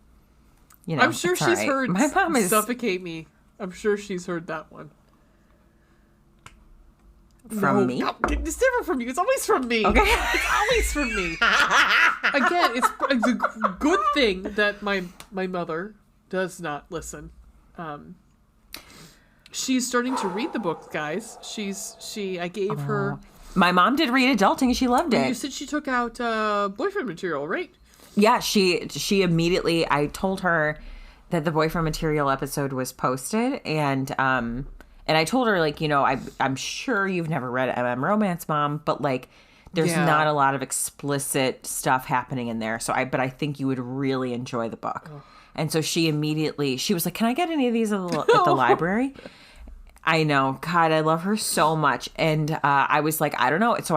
sure she's heard My mom is... Suffocate Me. I'm sure she's heard that one. From me? No, it's different from you. It's always from me. Okay. It's always from me. Again, it's a good thing that my mother does not listen. She's starting to read the books, guys. I gave her... My mom did read adulting. She loved it. You said she took out boyfriend material, right? Yeah, she immediately, I told her that the boyfriend material episode was posted, and I told her, like, I'm sure you've never read MM Romance, Mom, but like there's not a lot of explicit stuff happening in there. But I think you would really enjoy the book. Oh. And so she was like, "Can I get any of these at the library?" I know. God, I love her so much. And I was like, I don't know. So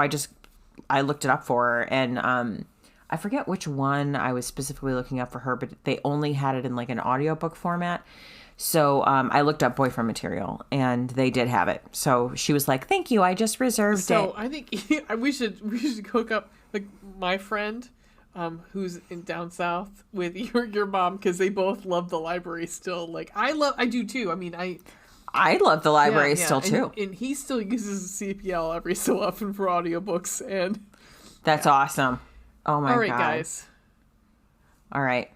I looked it up for her, and I forget which one I was specifically looking up for her, but they only had it in like an audiobook format. So I looked up boyfriend material, and they did have it. So she was like, "Thank you, I just reserved it." So I think we should hook up like my friend who's in down south with your mom, because they both love the library still. Like I do too. I mean, I love the library still too. And he still uses CPL every so often for audiobooks, and that's awesome. Oh my God. All right, guys. All right.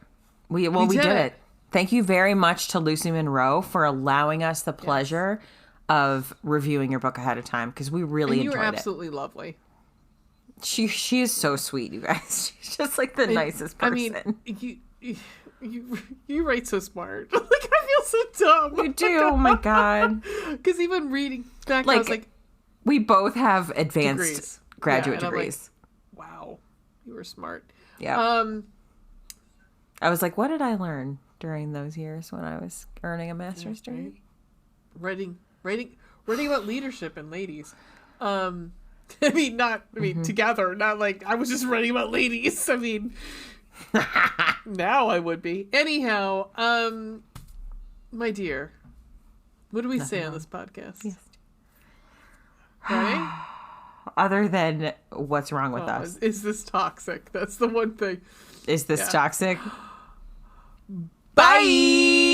We did it. Thank you very much to Lucy Monroe for allowing us the pleasure of reviewing your book ahead of time, because we really enjoyed it. You were absolutely lovely. She is so sweet, you guys. She's just like the nicest person. I mean, you write so smart. Like, I feel so dumb. You do. Oh my God. Because even reading back, like, I was like, we both have advanced graduate degrees. Like, wow, you were smart. Yeah. I was like, what did I learn during those years when I was earning a master's degree? Writing about leadership and ladies. Together, not like I was just writing about ladies. I mean, now I would be. Anyhow, my dear, what do we say on this podcast? Yes. Right? Other than what's wrong with us? Is this toxic? That's the one thing. Is this toxic? Bye!